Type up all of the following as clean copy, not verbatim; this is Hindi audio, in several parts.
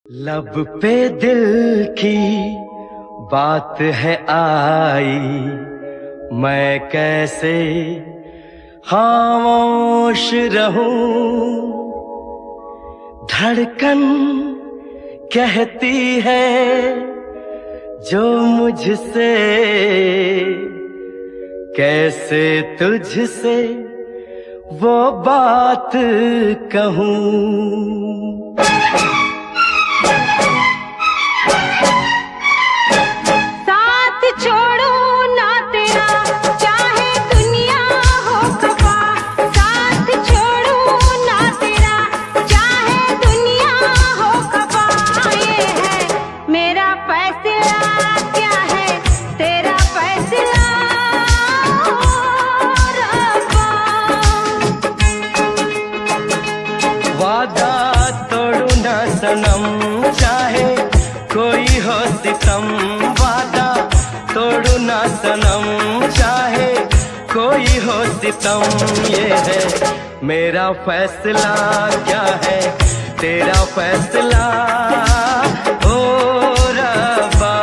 लब पे दिल की बात है आई, मैं कैसे खामोश रहूं। धड़कन कहती है जो मुझसे, कैसे तुझसे वो बात कहूं। वादा तोड़ू ना सनम, चाहे कोई हो सितम। वादा तोड़ू ना सनम, चाहे कोई हो सितम। ये है मेरा फैसला, क्या है तेरा फैसला ओ रब्बा।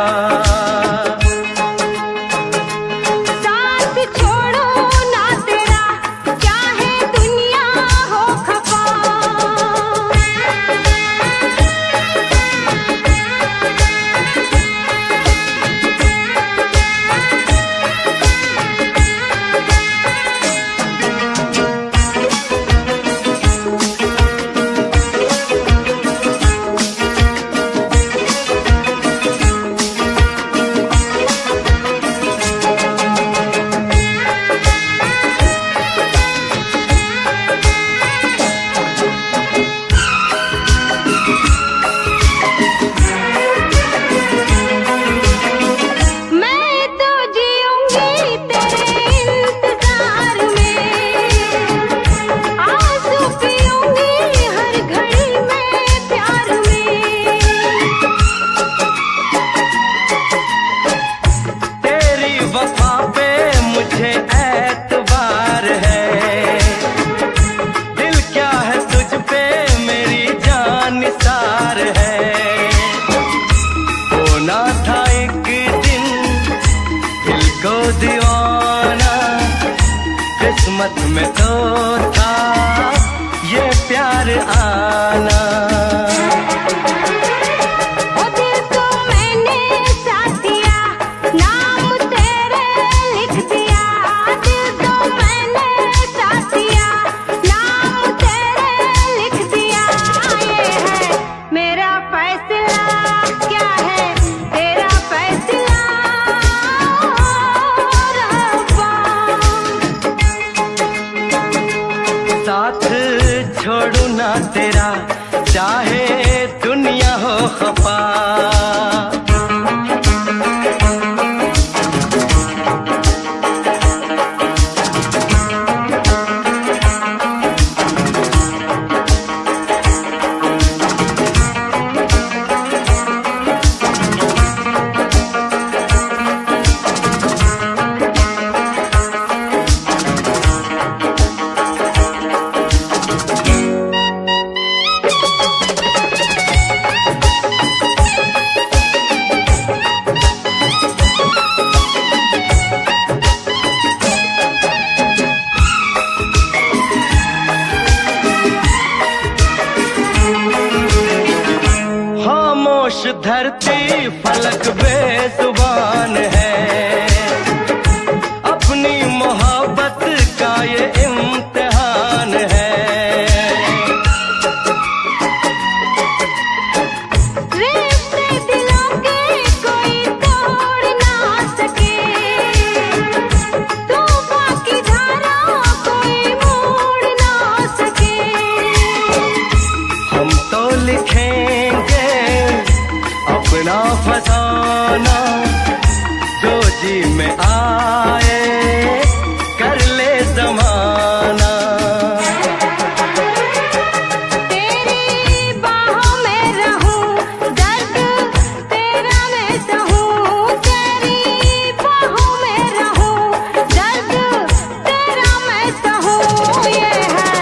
किस्मत में तो था ये प्यार आना। ओ दिल को मैंने साथ दिया, नाम तेरे लिख दिया। दिल को मैंने साथ दिया, नाम तेरे लिख दिया। ये है मेरा फैसला, क्या है तेरा फैसला साथ छोड़ू ना तेरा, चाहे दुनिया हो खफा। खामोश धरती फलक बेजुबान है, अपनी मोहब्बत का ये इम्तिहान है। रिश्ते दिलों के कोई तोड़ ना सके, तूफान की धारा कोई मोड़ ना सके। हम तो लिखेंगे अपना फसाना, जो जी में आए कर ले जमाना। तेरी बाहों में रहूं, दर्द तेरा मैं सहूं। तेरी बाहों में रहूं, दर्द तेरा मैं सहूं। ये है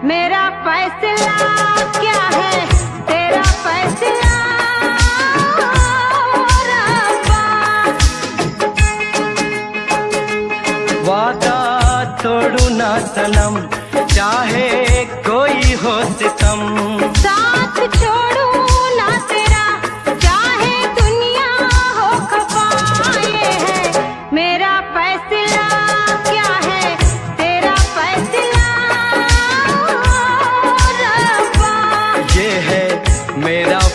मेरा फैसला, क्या है तेरा फैसला।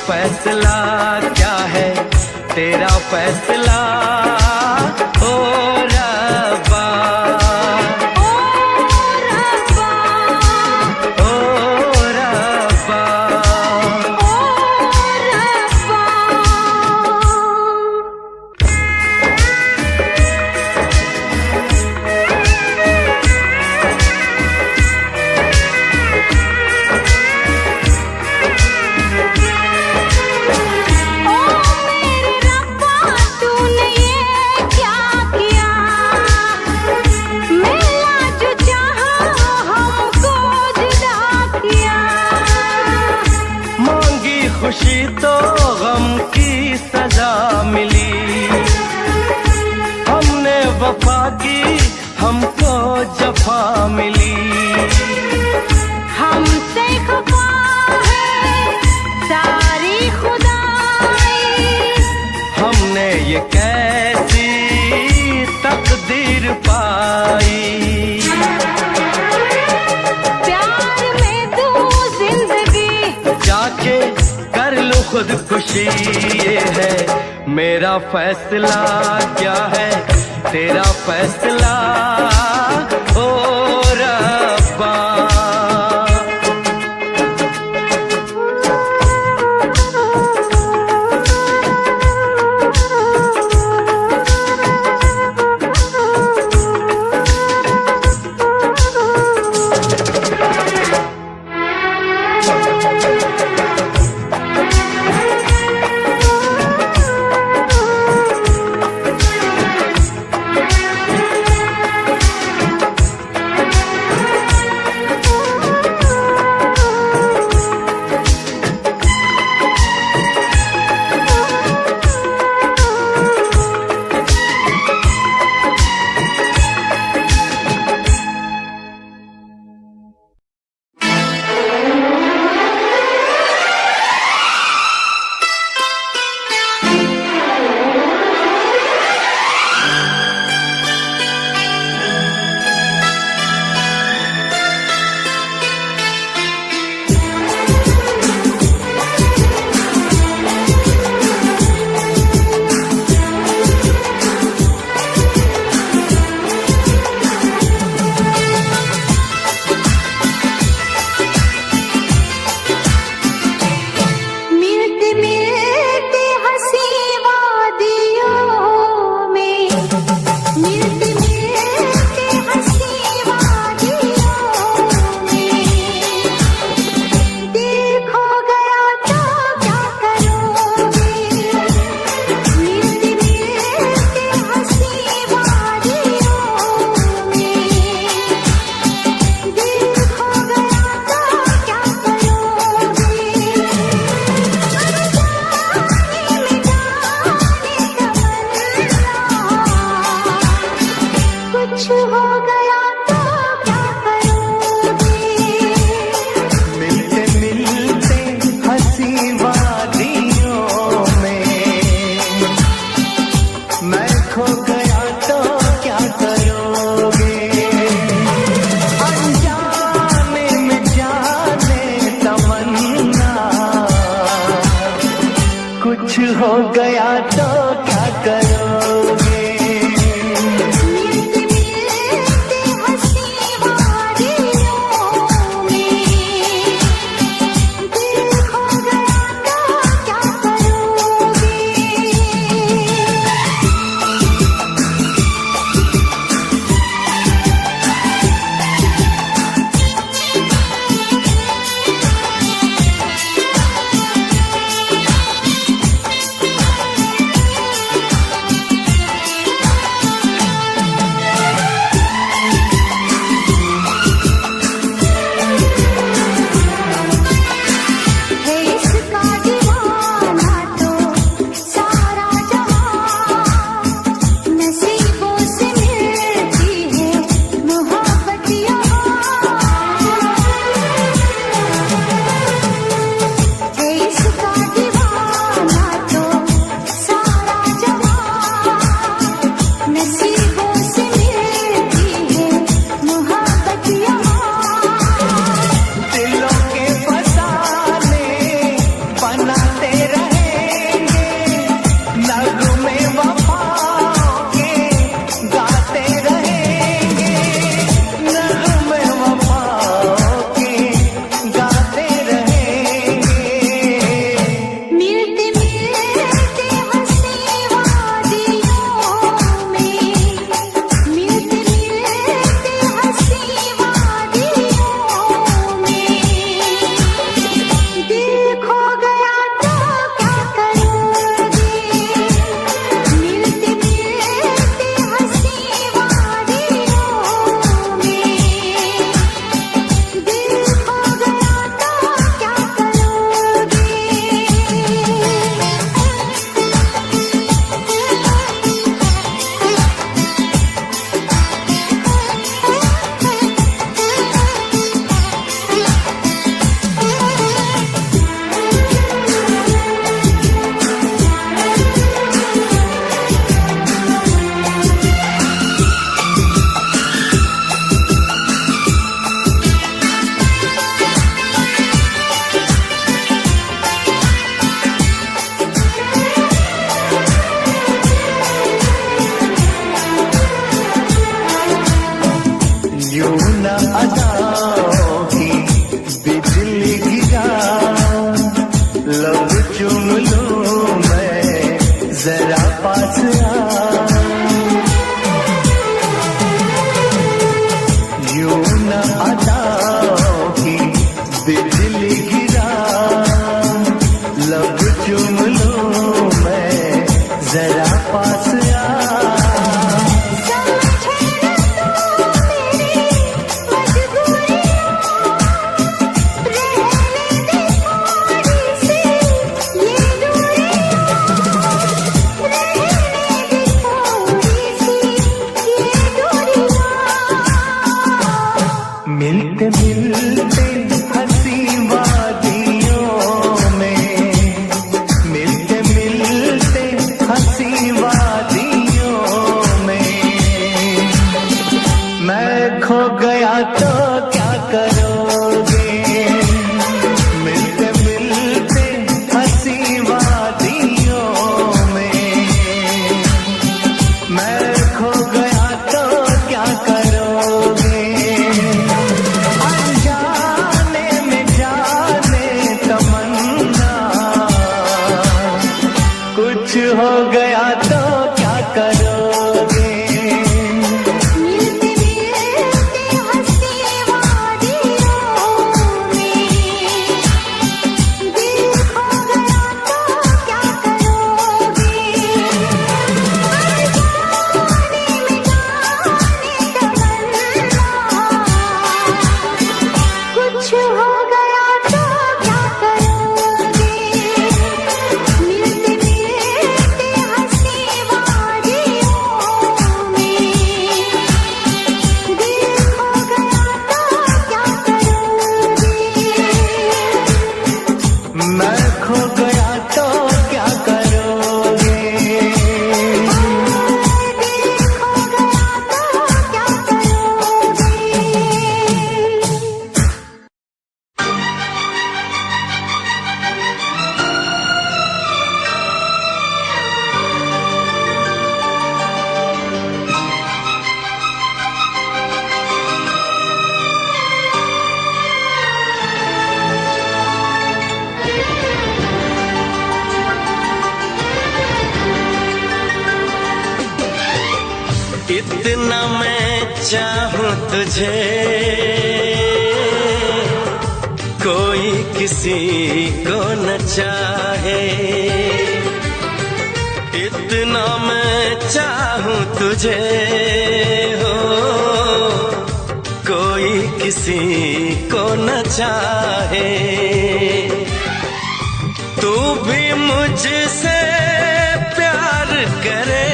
फैसला क्या है, तेरा फैसला ओ रब्बा, ओ रब्बा, ओ रब्बा। ओ रब्बा। खुशी तो गम की सजा मिली, हमने वफा की हमको जफा मिली। हमसे खफा है सारी खुदाई, हमने ये कैसी तकदीर पाई। प्यार में तू जिंदगी जाके कर लो खुदकुशी, ये है मेरा फैसला क्या है, तेरा फैसला ओ रब्बा। हो गया तो क्या करोगे? मिलते मिलते हंसी वादियों में दिल खो गया तो क्या करोगे? लब चूम लूं मैं, जरा पास आ। मिलते मिलते हंसी वादियों में, मिलते मिलते हंसी वादियों में, मैं खो गया तो क्या करोगे? मिलते मिलते हंसी वादियों में, मैं खो गया तो क्या करोगे? कुछ हो गया तो क्या करोगे? मिलते मिलते हंसी वादियों में, दिल खो गया तो क्या करोगे? अनजाने में जाने तमन्ना, कुछ हो गया तो क्या करोगे? मिलते मिलते हंसी वादियों में, दिल खो गया तो क्या करोगे? मैं खो गया तो क्या करोगे? दिल खो गया तो क्या करोगे? इतना मैं चाहूं तुझे, कोई किसी को न चाहे। इतना मैं चाहूं तुझे हो, कोई किसी को न चाहे। तू भी मुझसे प्यार करे,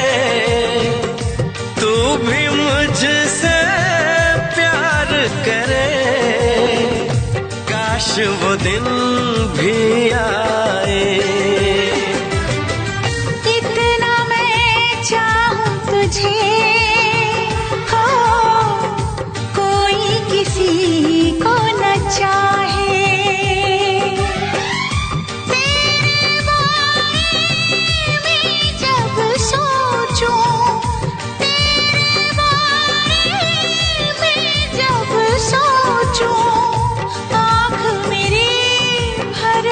तू भी मुझसे प्यार करे, काश वो दिन भी आए। इतना मैं चाहूं तुझे हो, कोई किसी को न चाहे। तेरे बारे में जब सोचूं, तेरे बारे में जब सोचूं, आँख मेरी भर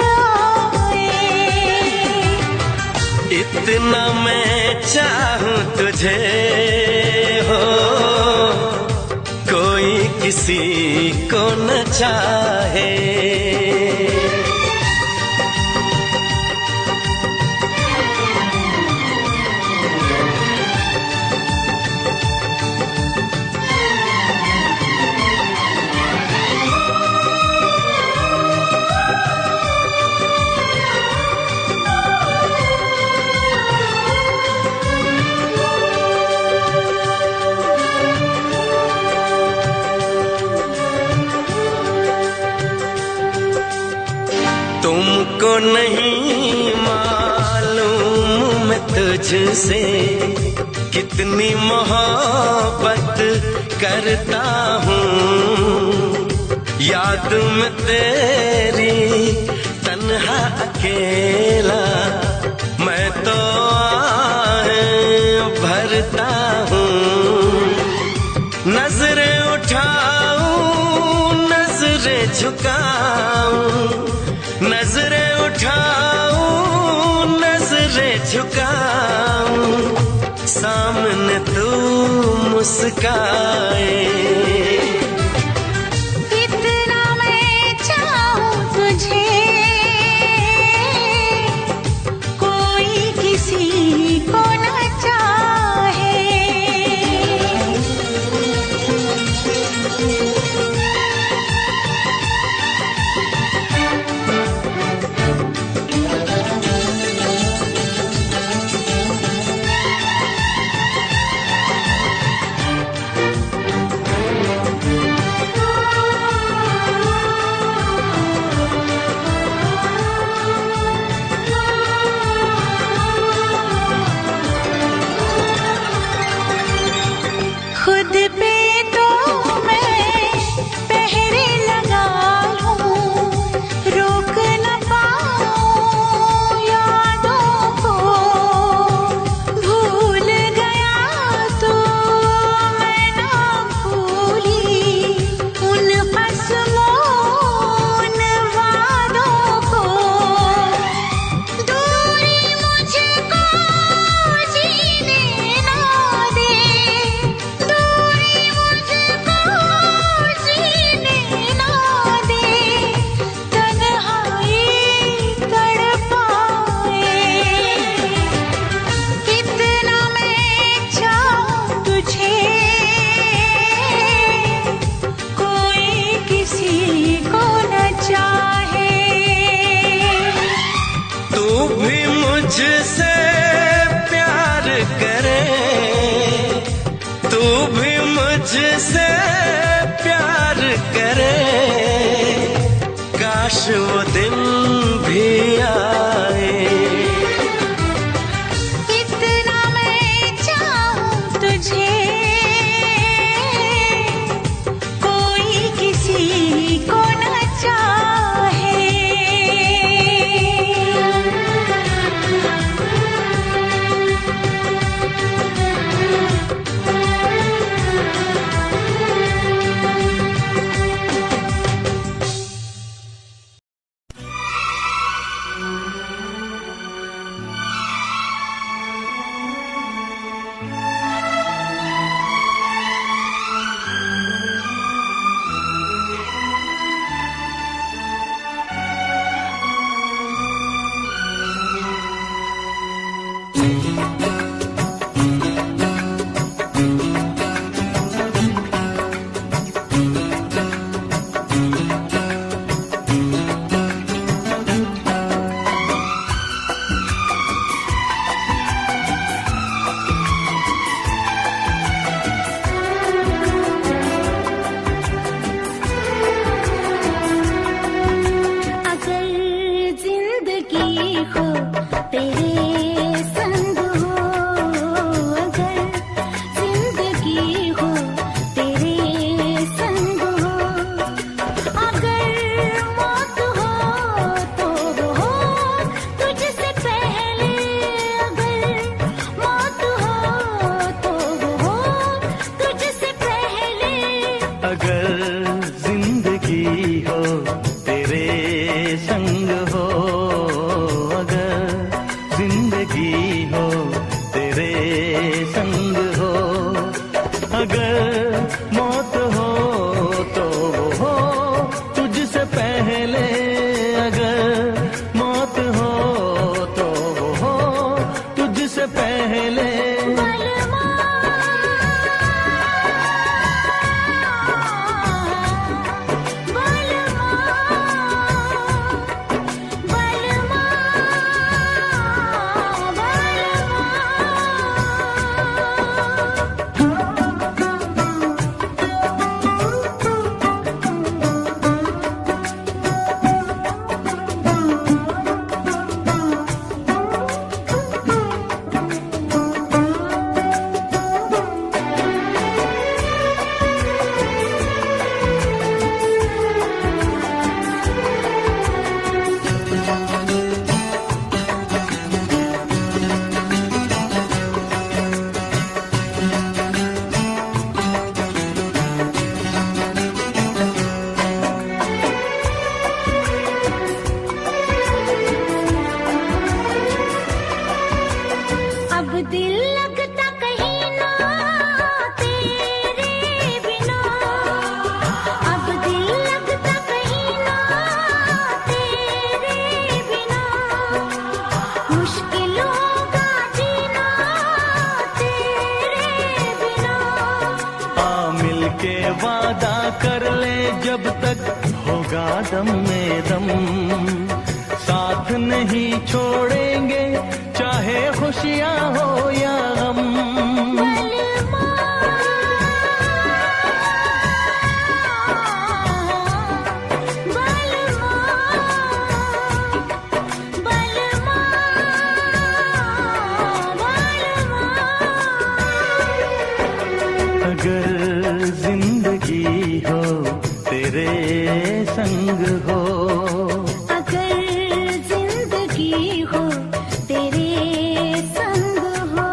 आए। इतना मैं चाहूं तुझे हो, कोई किसी को न चाहे। तुमको नहीं मालूम मैं तुझसे कितनी मोहब्बत करता हूँ। याद में तेरी तन्हा अकेला मैं तो आहें भरता हूँ। नजरें उठाऊं नजरें झुकाऊं, नजरें उठाऊं नजरें झुकाऊं, सामने तू मुस्काए। इतना मैं चाहूं तुझे मुझसे प्यार करे, तू भी मुझसे प्यार करे, काश वो दिन भी आए। इतना मैं चाहूं तुझे, कोई किसी को न चाहे। वादा कर ले जब तक होगा दम में दम, साथ नहीं छोड़ेंगे चाहे खुशियाँ हो या गम। अगर जिंदगी हो तेरे संग हो, अगर जिंदगी हो तेरे संग हो।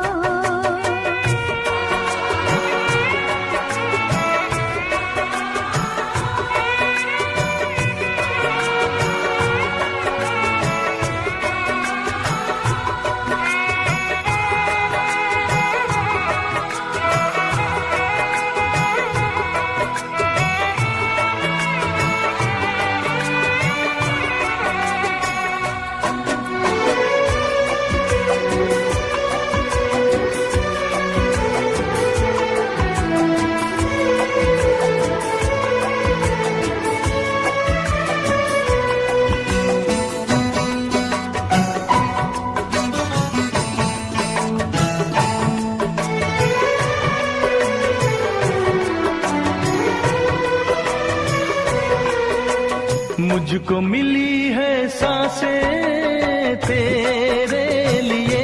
मुझको मिली है सांसें तेरे लिए,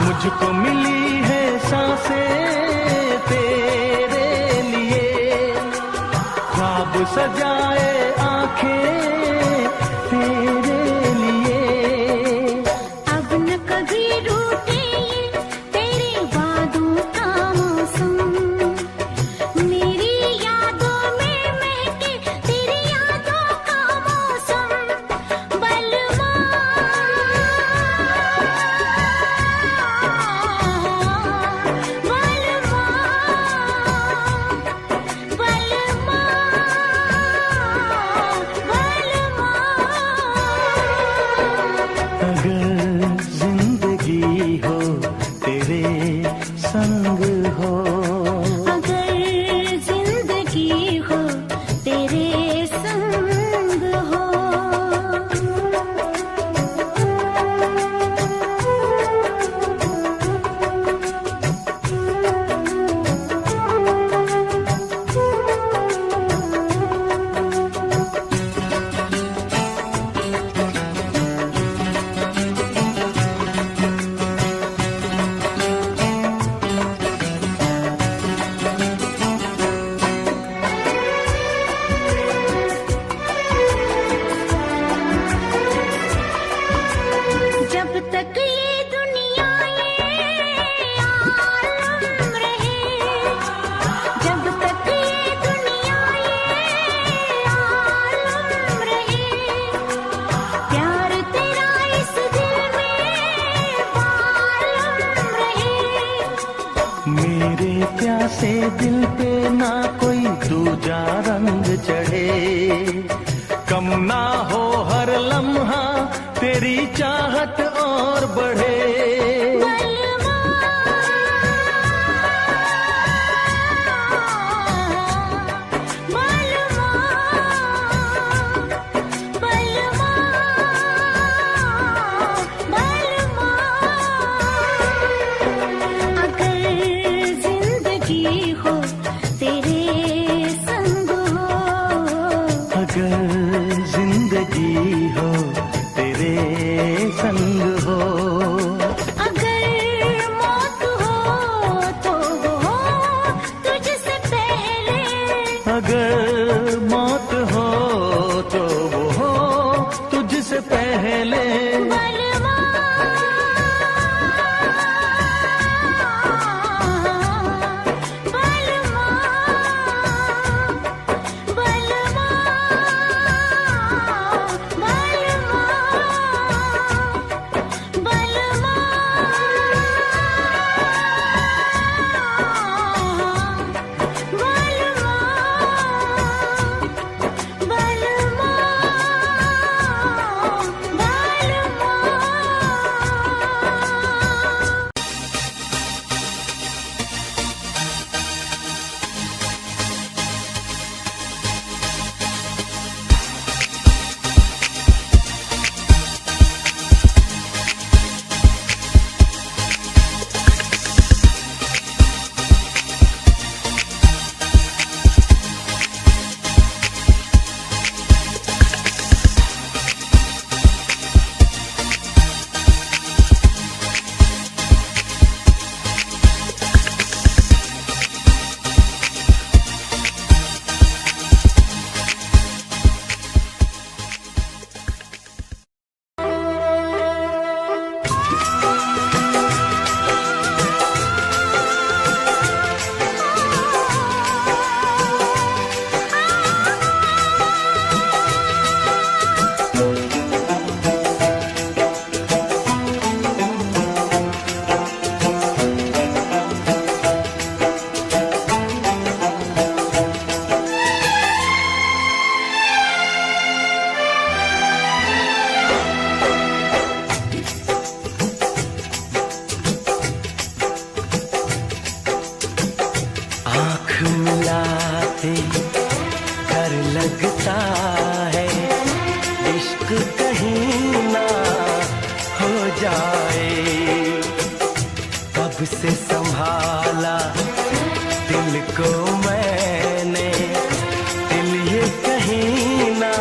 मुझको मिली है सांसें तेरे लिए, ख्वाब सजाए आंखें तेरे लिए। अब न कभी रूठे ये तेरे वादों का मौसम, मेरी यादों में महके तेरी यादों का मौसम। बलमा बलमा बलमा बलमा। अगर जिंदगी हो तेरे संग हो, अगर जिंदगी हो तेरे संग हो। जब तक ये दुनिया ये आलम रहे, जब तक ये दुनिया ये आलम रहे, प्यार तेरा इस दिल में बालम रहे। मेरे प्यासे दिल पे ना कोई दूजा रंग चढ़े, कम ना हो हर लम्हा तेरी चाहत और बढ़े। बलमा बलमा बलमा बलमा। अगर जिंदगी हो तेरे संग हो, अगर जिंदगी हो तेरे संग हो, अगर मौत हो तो वो हो तुझसे पहले। अगर मौत हो तो वो हो तुझसे पहले। बलमा बलमा बलमा बलमा बलमा लगता है इश्क कहीं ना हो जाए। कब से संभाला दिल को मैंने, दिल ये कहीं ना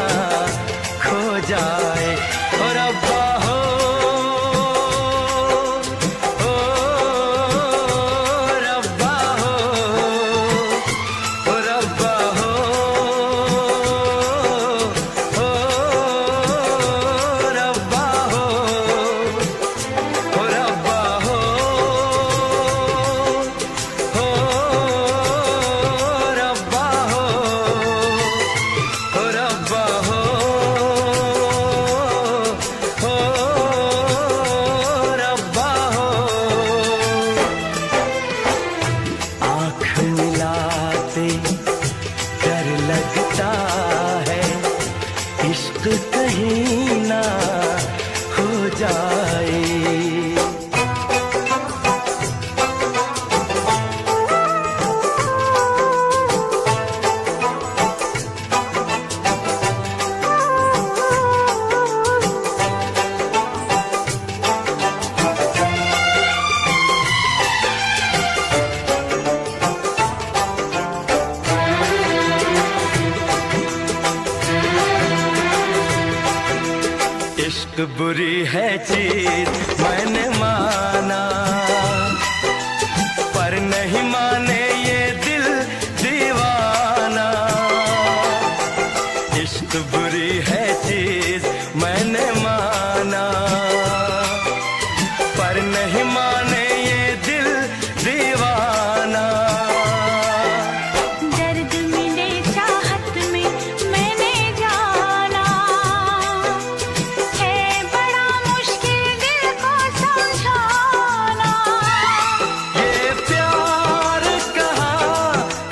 इश्क बुरी है चीज मैंने माना, पर नहीं माने ये दिल दीवाना। इश्क बुरी है चीज मैंने माना, पर नहीं माने ये दिल दीवाना। दर्द मिले चाहत में मैंने जाना, है बड़ा मुश्किल दिल को समझाना। ये प्यार कहाँ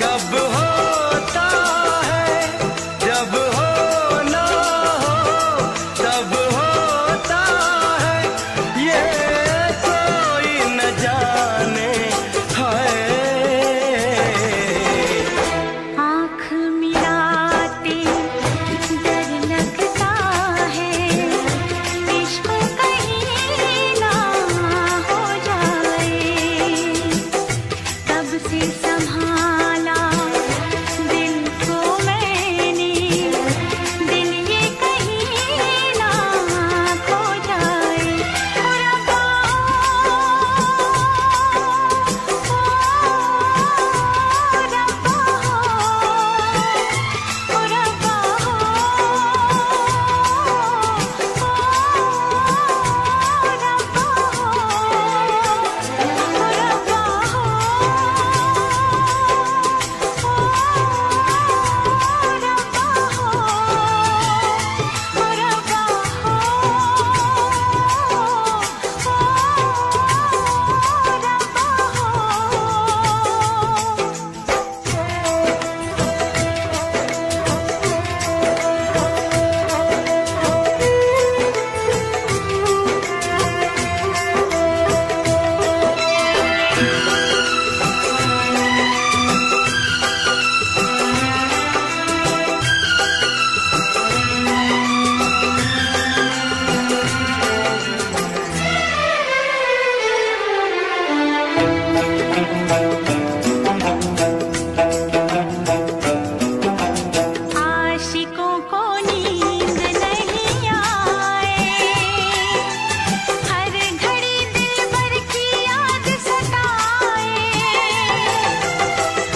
कब होता है, जब होना हो तब होता है। ये कोई न जाने हाय। आँख मिलाते डर लगता है, इश्क कहीं ना हो जाए। तब से संभाला दिल को मैंने, दिल ये कहीं ना खो जाए। ओ रब्बा, आशिकों को नींद नहीं आए, हर घड़ी दिलबर की याद सताए।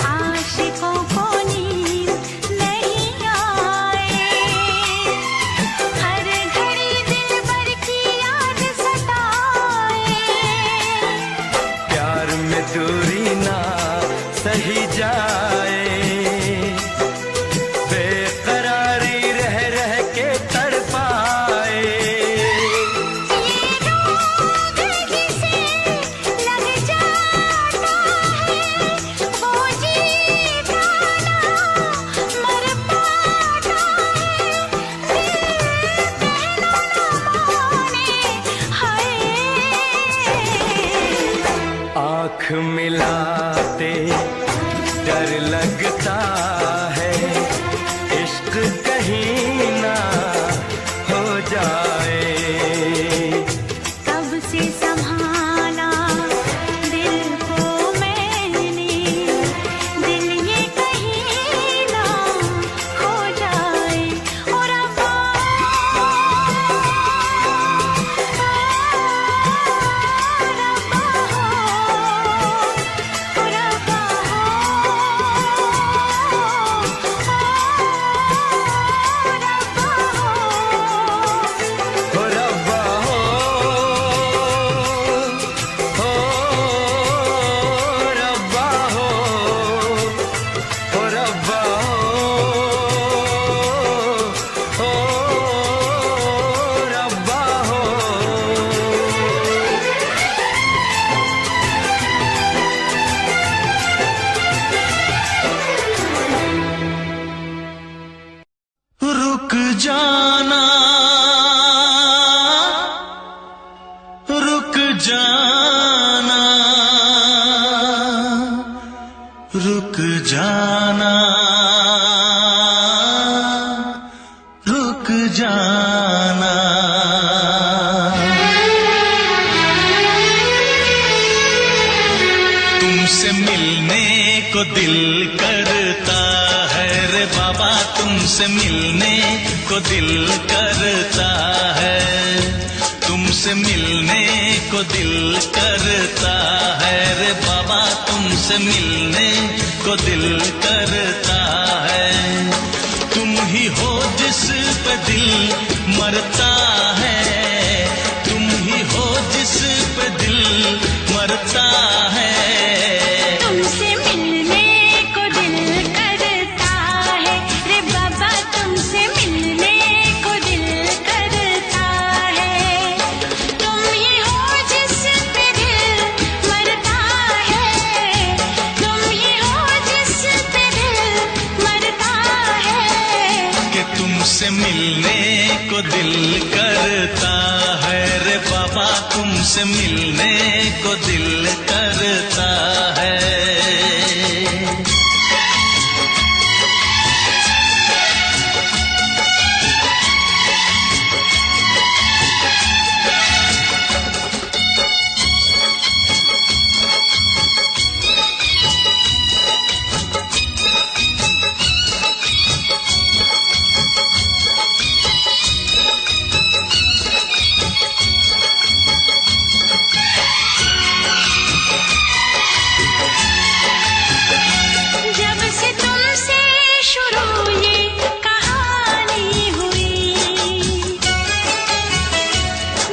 आशिकों को नींद नहीं आए, हर घड़ी दिलबर की याद सताए। प्यार में दूरी ना सही जाए, बेकरारी रह रह के तड़पाए। ये रोग किसे लग जाता है, वो जीता ना मर पाता है। दिल कहना ना माने हाय। आँख मिलाते डर लगता है, इश्क कहीं ना हो जाए। कब से संभाला दिल को मैंने, दिल ये कहीं ना खो जाए। ओ रब्बा, ओ रब्बा, हो रब्बा हो रब्बा हो रब्बा हो रब्बा हो। रुक जाना, रुक जाना, रुक जाना, रुक जाना। तुमसे मिलने को दिल करता है रे बाबा, तुमसे मिलने को दिल करता है। तुमसे मिलने को दिल करता है रे बाबा, तुमसे मिलने को दिल करता है। तुम ही हो जिस पे दिल मरता है, तुम ही हो जिस पे दिल मरता है। तुमसे मिलने को दिल करता है रे बाबा, तुमसे मिलने को दिल करता है। तुम ही हो जिस पे दिल मरता है, तुम ही हो जिस पे दिल मरता है। कि तुमसे मिलने को दिल करता है रे बाबा, तुमसे मिलने को दिल करता है। जब से तुमसे शुरू ये कहानी हुई,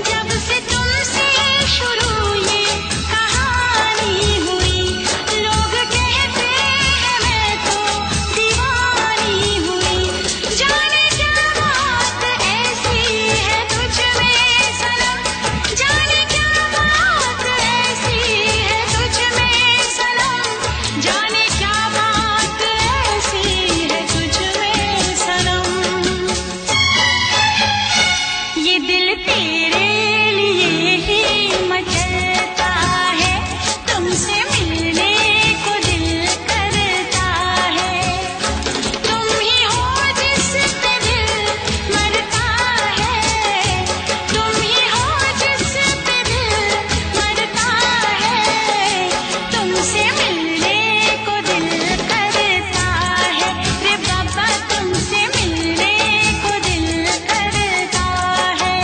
जब से तुमसे शुरू ये कहानी हुई, लोग कहते हैं मैं तो दीवानी हुई। जाने क्या बात ऐसी है तुझ में सनम, जाने क्या बात ऐसी है तुझ में सनम, जाने क्या बात ऐसी है तुझ में सनम। ये दिल तेरे लिए ही मचलता है, तुमसे मिलने को दिल करता है। तुम ही हो जिस पे दिल मरता है, तुम ही हो जिस पे दिल मरता है। तुमसे मिलने को दिल करता है रे बाबा, तुमसे मिलने को दिल करता है।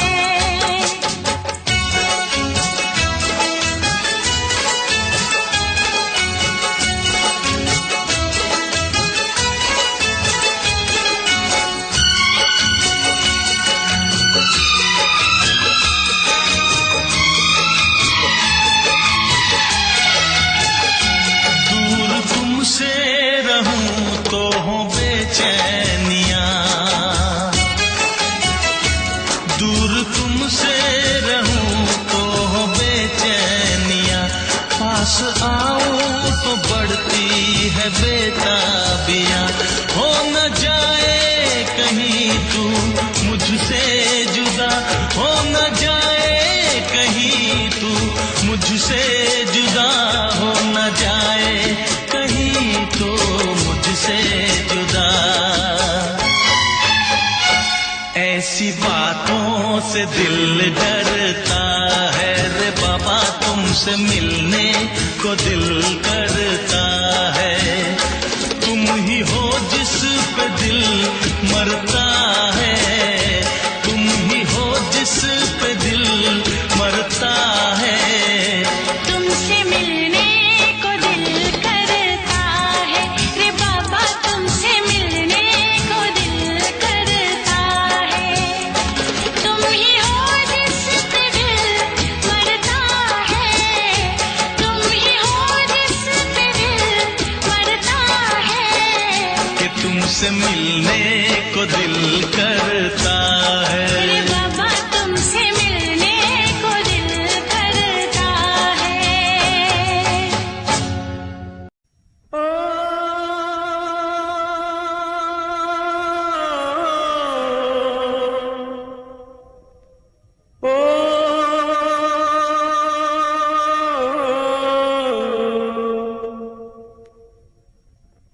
दूर तुमसे रहूं तो हो बेचैनियां, दूर तुमसे रहूं तो हो बेचैनियां। पास आऊं तो बढ़ती है बेताबियां, हो न जाए कहीं तू मुझसे जुदा, हो न जाए कहीं तू मुझसे जुदा, हो न जाए कहीं तो मुझसे जुदा। ऐसी बातों से दिल डरता है रे बाबा, तुमसे मिलने को दिल करता है। तुम ही हो जिस पे दिल मरता है, तुम ही हो जिस पे दिल मरता है। तुमसे मिलने को दिल करता है रे बाबा, तुमसे मिलने को दिल करता है। तुम ही हो जिस पे दिल मरता है, तुम ही हो जिस पे दिल मरता है। कि तुमसे मिलने को दिल करता रे है। बाबा, तुमसे मिलने को दिल करता है।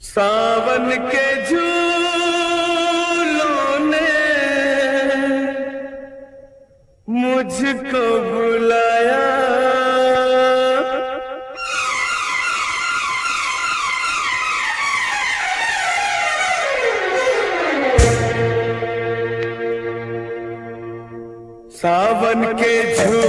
सावन के झूलों ने मुझको बुलाया, सावन के झूलों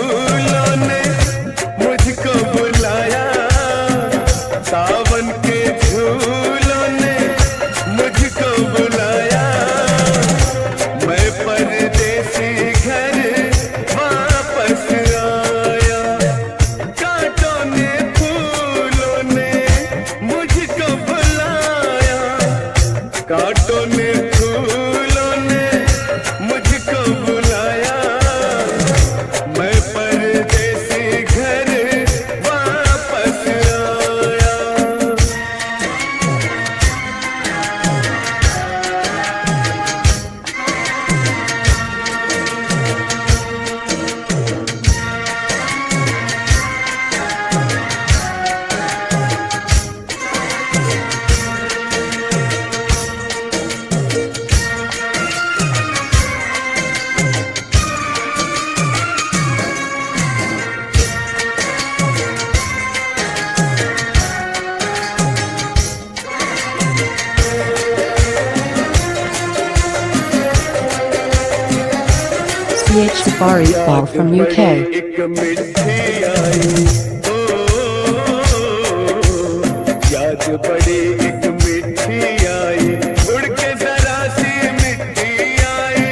CH Safari Ball from UK. एक मिठी आई याद बड़ी एक मिठी आई उड़ के जरा सी मिट्टी आई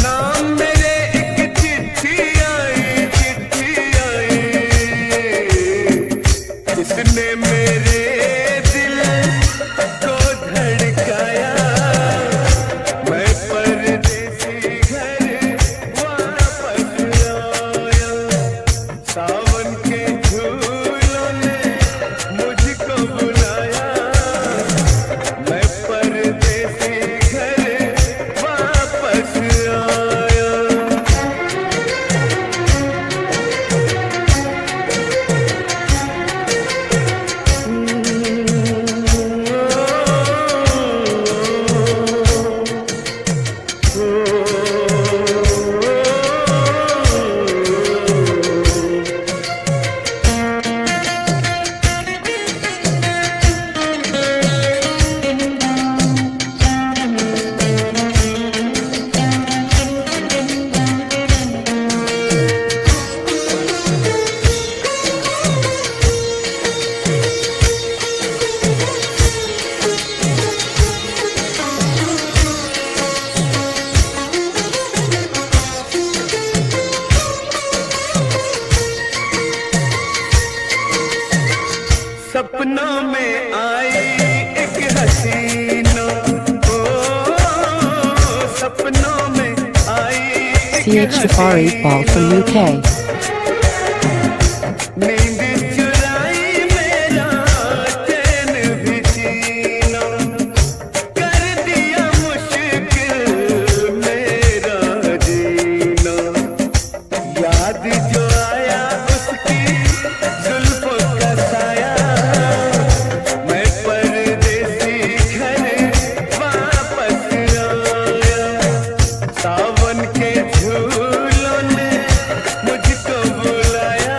नाम मेरे एक चिट्ठी आई जिसने मेरे दिल को धड़काया मैं परदेसी घर वापस आया सावन के झूलों ने मुझको बुलाया मैं परदेसी घर वापस आया सपनों में आई एक हसीना सपनों में आई CH Safari Ball from UK. नींद चुराई मेरा चैन भी छीना कर दिया मुश्किल मेरा जीना याद जो आया उसकी जुल्फों का साया मैं परदेसी घर वापस आया सावन के झूलों ने मुझको बुलाया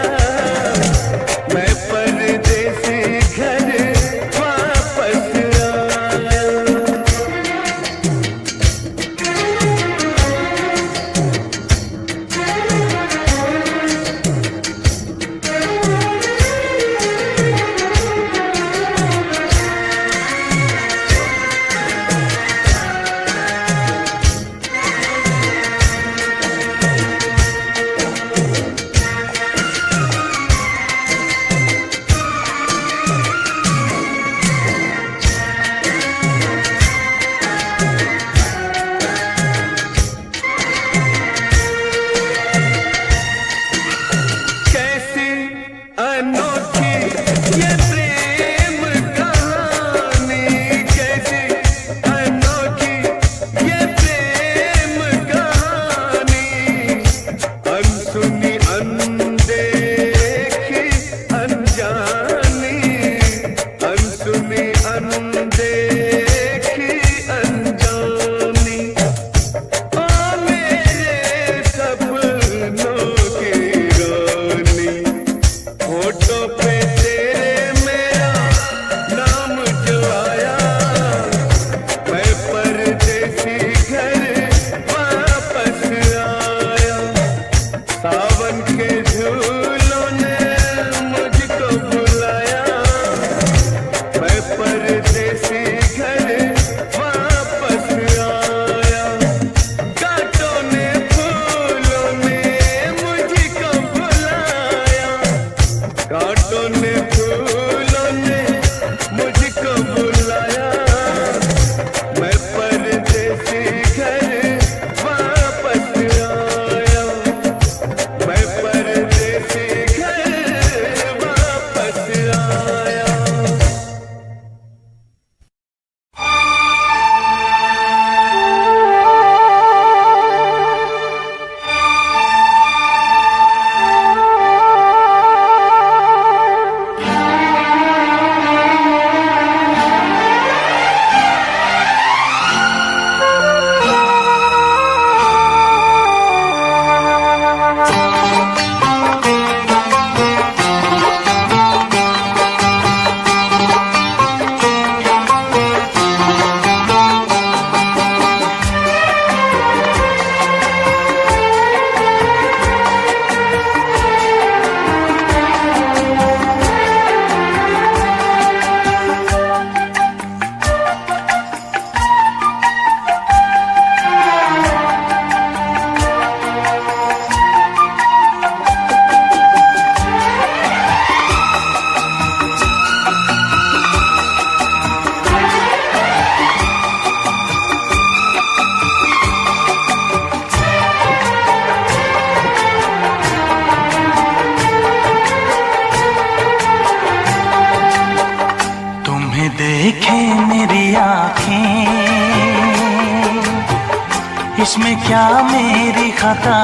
इसमें क्या मेरी खता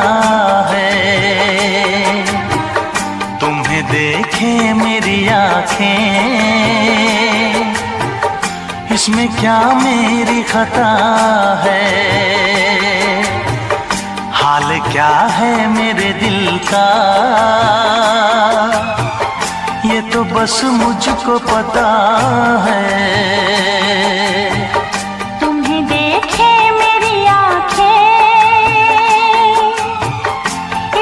है, तुम्हें देखे मेरी आँखें, इसमें क्या मेरी खता है, हाल क्या है मेरे दिल का, ये तो बस मुझको पता है। तुम्हें देखे मेरी आँखें,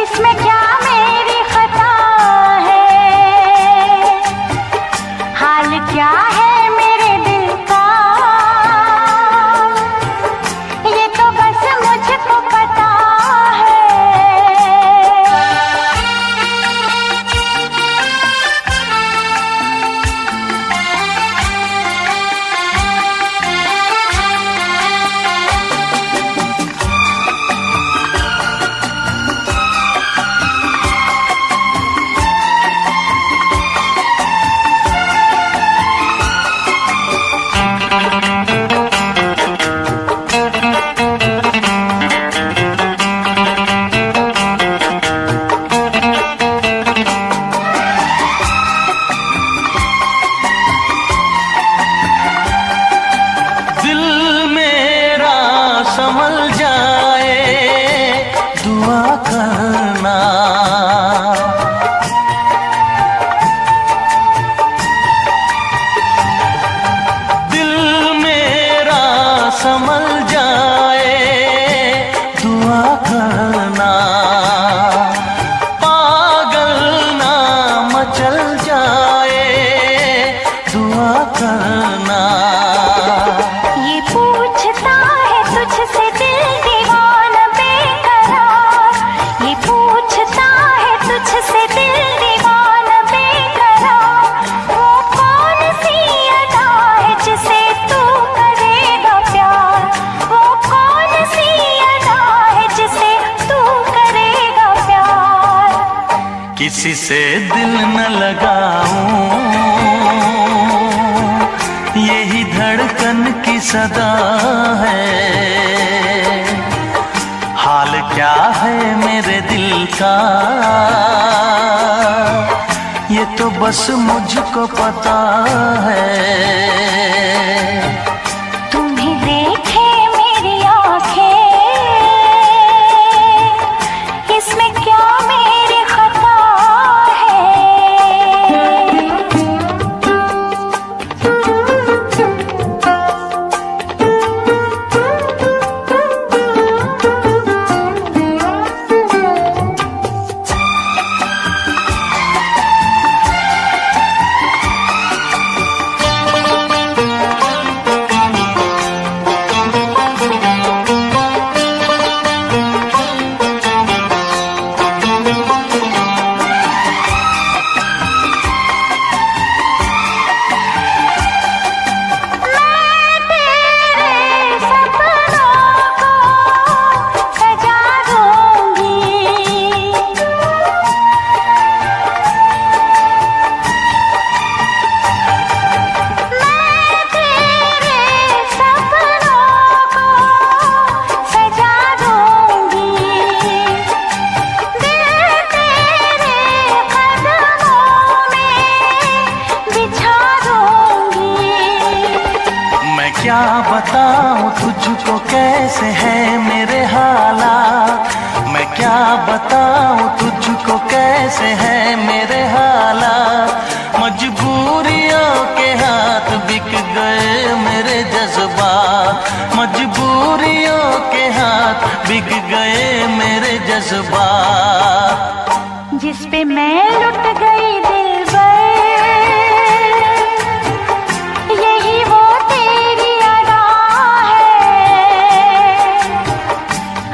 इसमें क्या मेरी खता है, हाल क्या है मेरे दिल का, ये तो बस मुझको पता है। संभल जाए दुआ करना, दिल मेरा संभल जाए दुआ करना, पागल ना मचल जाए दुआ करना। ये पूछता है तुझसे दिल दीवाना बेकरार, ये पूछता है तुझसे दिल दीवाना बेकरार, वो कौन सी अदा है जिसे तू करेगा प्यार, वो कौन सी अदा है जिसे तू करेगा प्यार। किसी से दिल न लगाऊं, यही धड़कन की सदा है, हाल क्या है मेरे दिल का, ये तो बस मुझको पता है। तुम्हें देखे मेरी आँखें, इसमें क्या मेरी खता है। क्या बताऊं तुझको कैसे है मेरे हालात, मैं क्या बताऊं तुझको कैसे है मेरे हालात, मजबूरियों के हाथ बिक गए मेरे जज्बात, मजबूरियों के हाथ बिक गए मेरे जज्बात। जिस पे मैं लुट गई दिलबर, यही वो तेरी अदा है,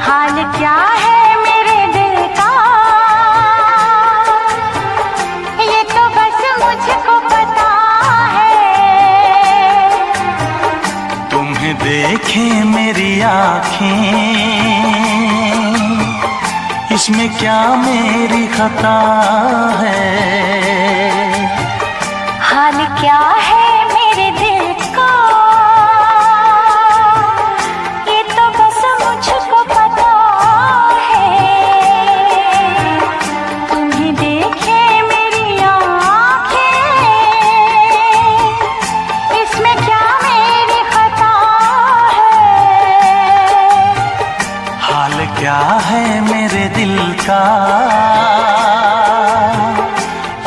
हाल क्या है मेरे दिल का, ये तो बस मुझको पता है। तुम्हें देखे मेरी आँखें, इसमें क्या मेरी खता है, हाल क्या है मेरे दिल का, ये तो बस मुझको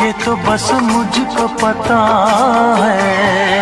ये तो बस मुझको पता है।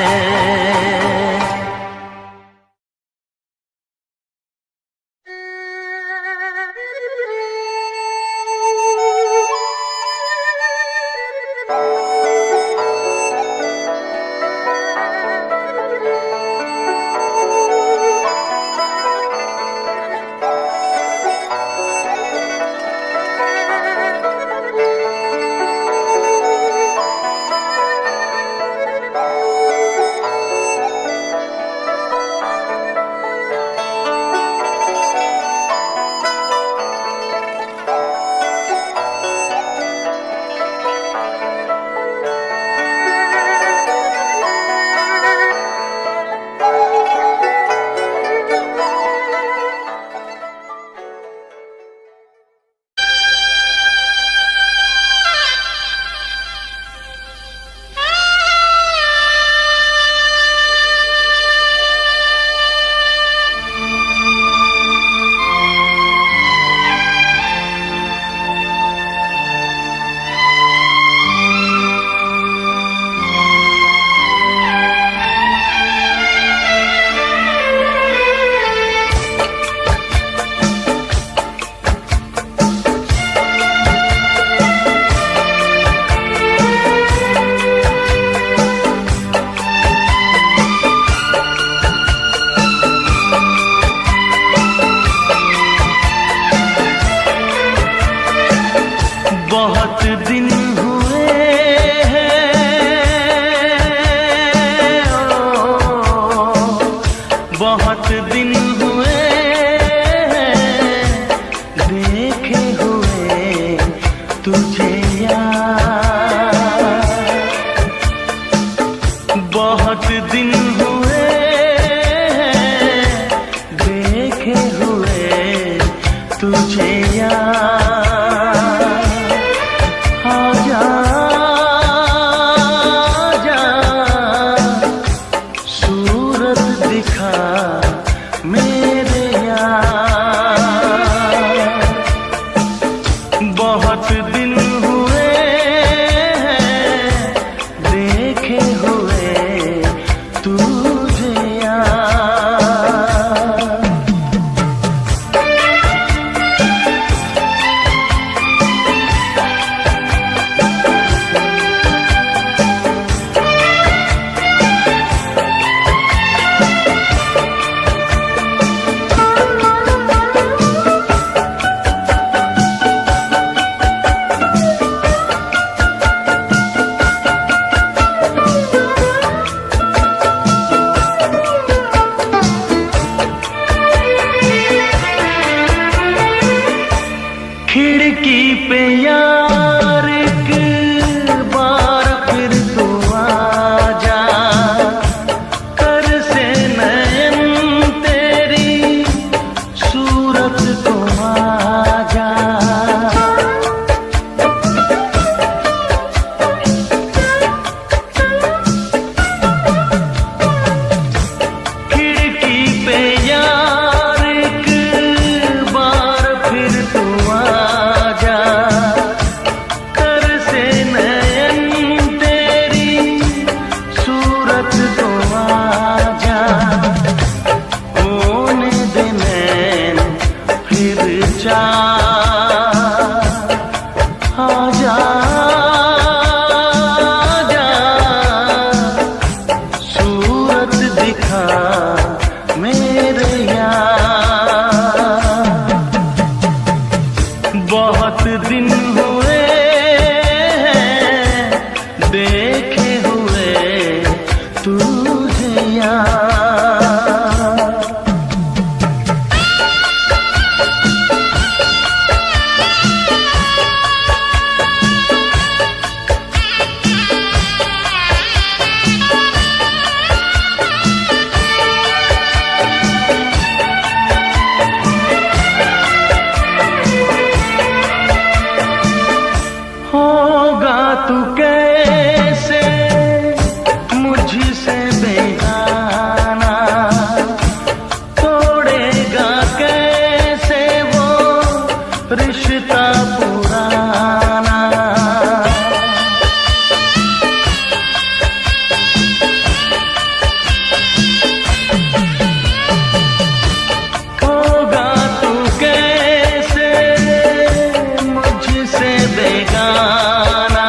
हमसे बेगाना,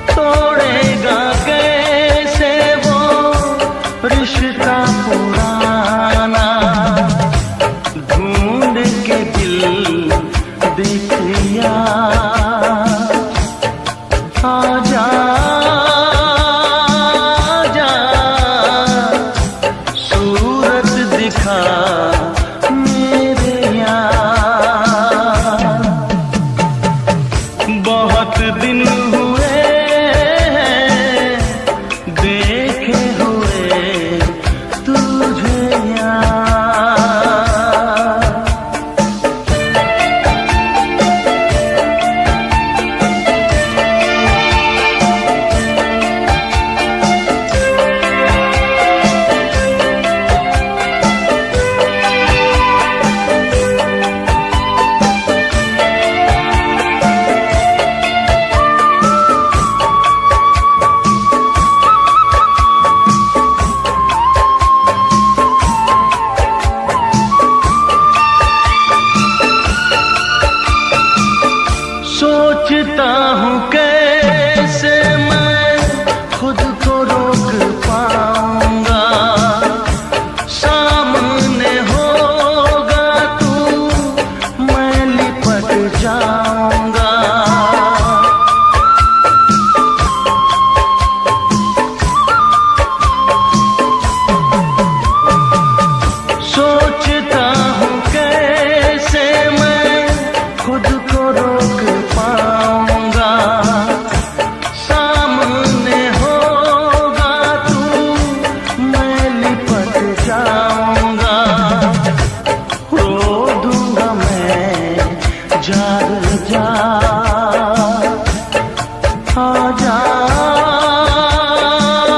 तोड़ेगा कैसे वो रिश्ता पुराना। ढूंढ के दिल देखिया, आजा आजा, सूरत दिखा मेरे यार। बहुत दिन हुए हैं देखे हुए तुझे यार। सोचता हूँ कैसे मैं खुद को रोक पाऊंगा, सामने होगा तू मैं लिपट जाऊंगा। सोचता हूँ कैसे मैं खुद को रोक पाऊंगा, सामने होगा तू मैं लिपट जाऊंगा। रो दूंगा मैं जाग जा, आजा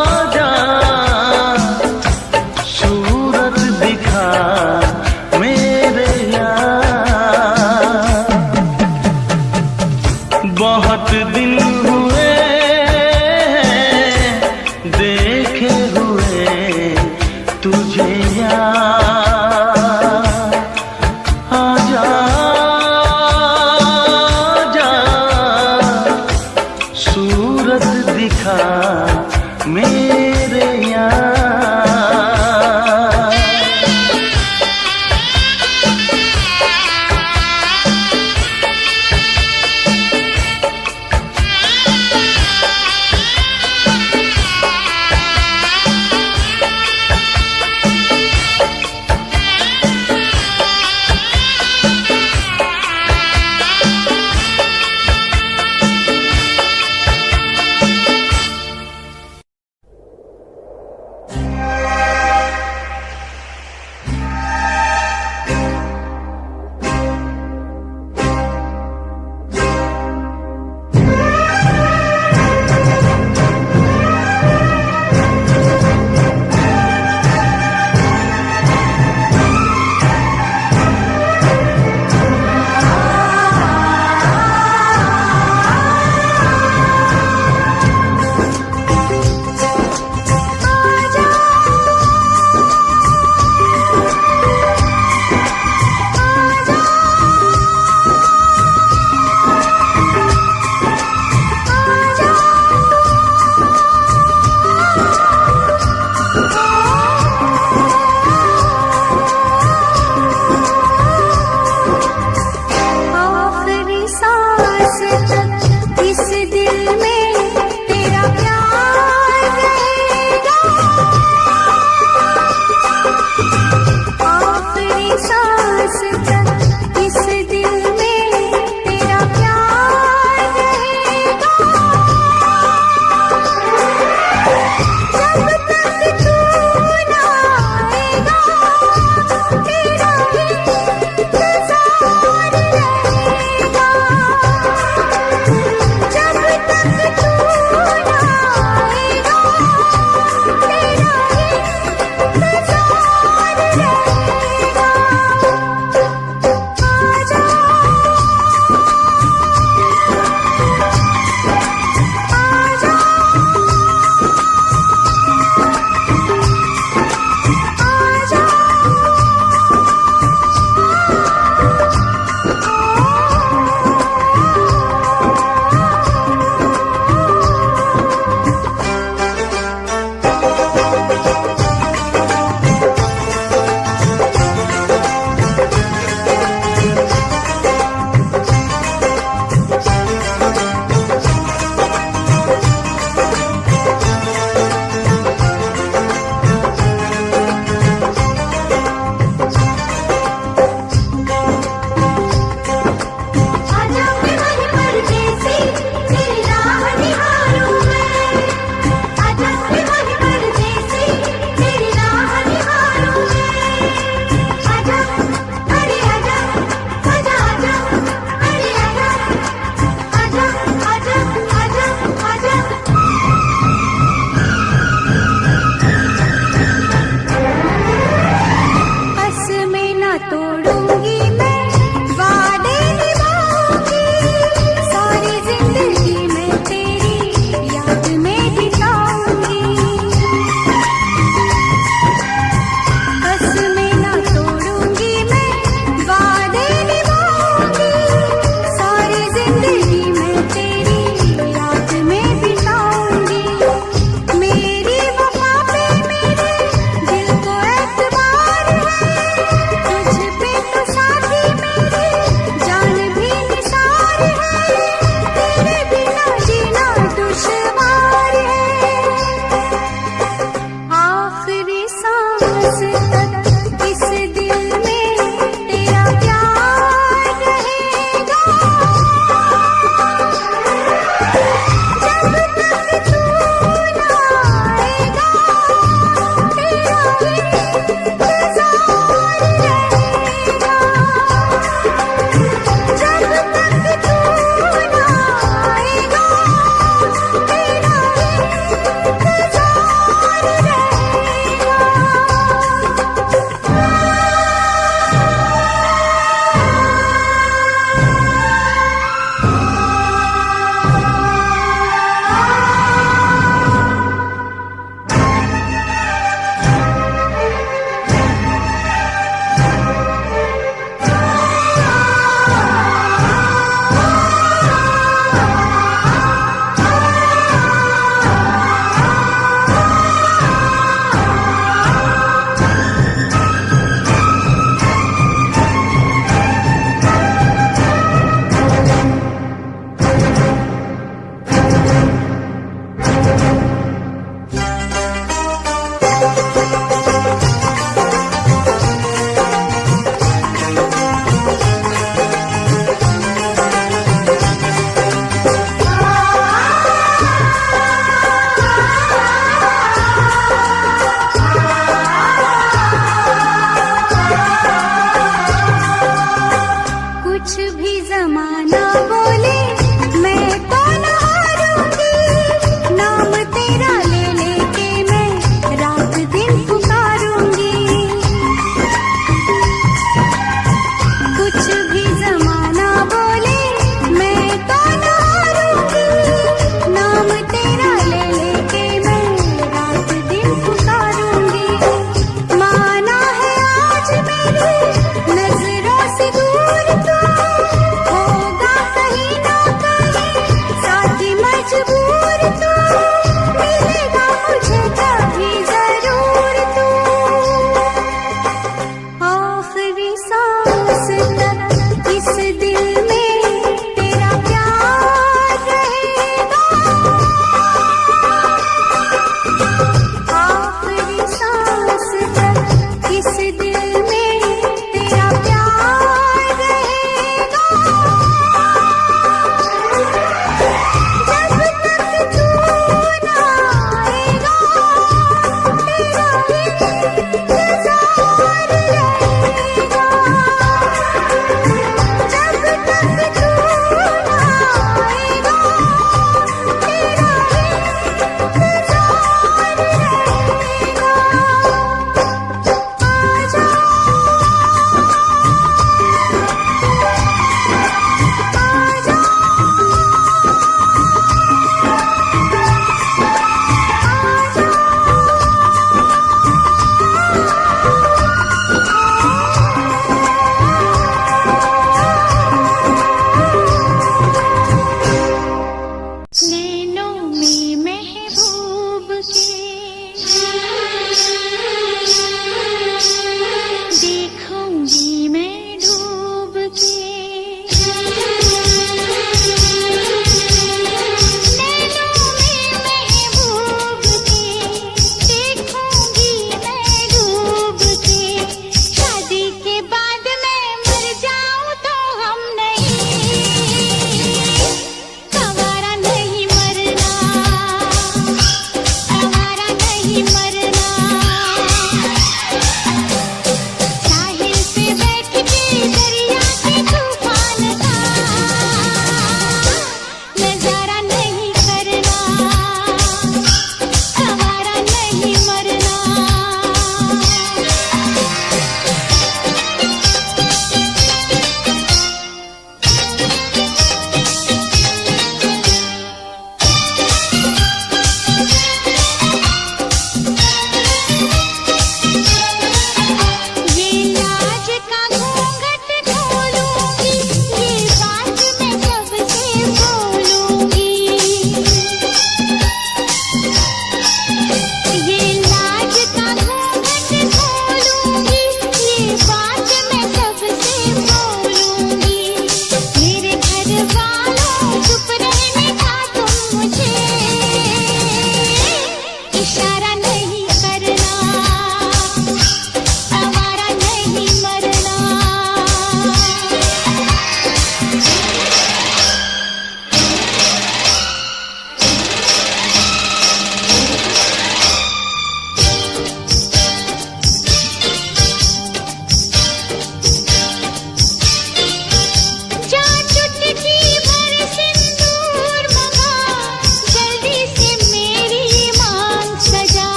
आजा, सूरत दिखा मेरे यार। बहुत दिन हुए हैं देखे हुए तुझे यार। आजा आजा, सूरत दिखा मेरे यार।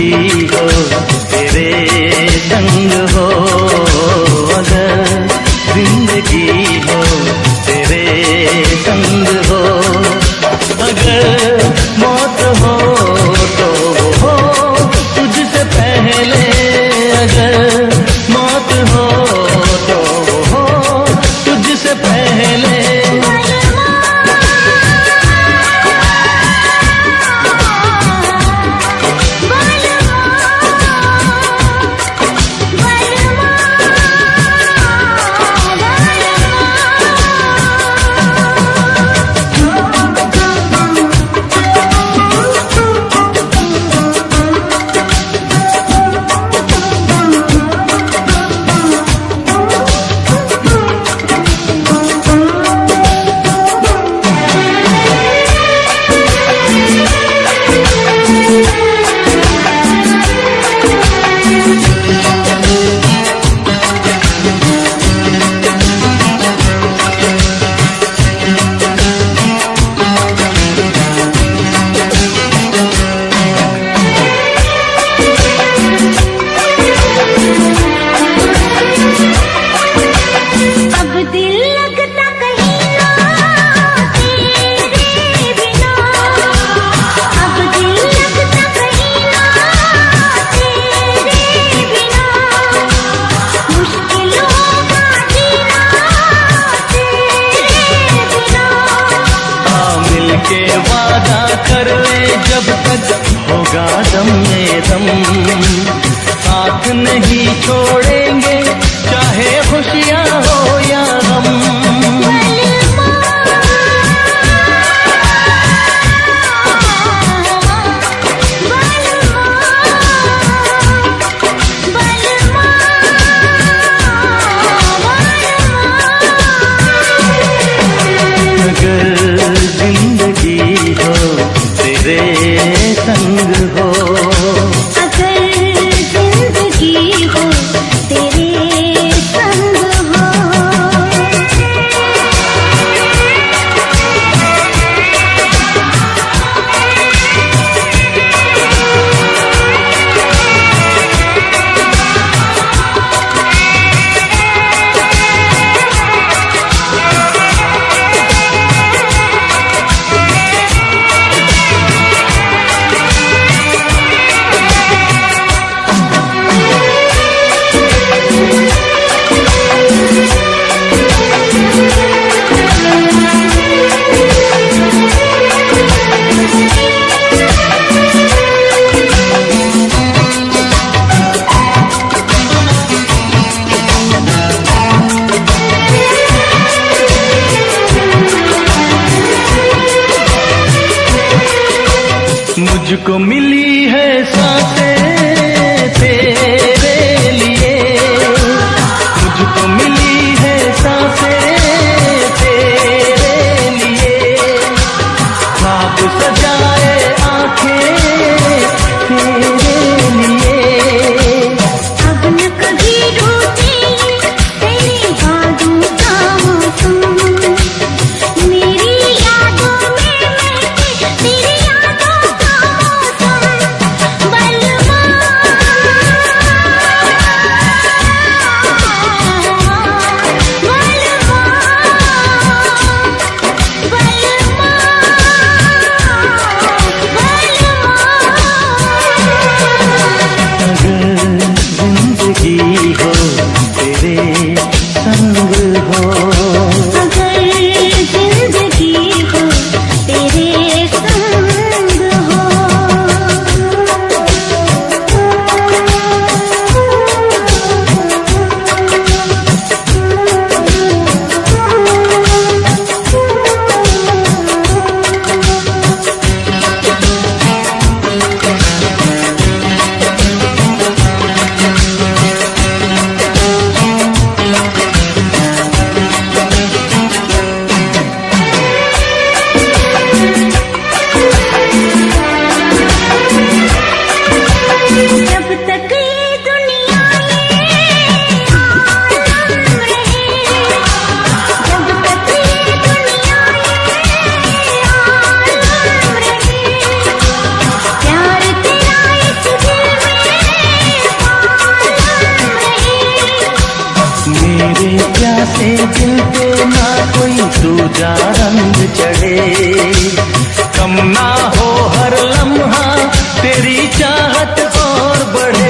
जिंदगी हो तेरे संग हो, अगर जिंदगी हो तेरे संग हो, अगर मौत हो तो हो तुझसे पहले, अगर मौत हो तो हो तुझसे पहले। के वादा कर ले जब तक होगा दम में दम, साथ नहीं छोड़ेंगे चाहे खुशियाँ हो या गम। तेरे संग हो, अगर जिंदगी हो तेरे संग हो। मुझको मिली है सांसें तेरे लिए, मुझको मिली है सांसें तेरे लिए, ख्वाब सजाए आंखें तेरे लिए। अब न कभी रूठेंगे तेरी बातों का मौसम, मेरी यादों में महके तेरी यादों का मौसम। बलमा ऐसे दिल पे ना कोई दूजा रंग चढ़े, कम ना हो हर लम्हा तेरी चाहत और बढ़े।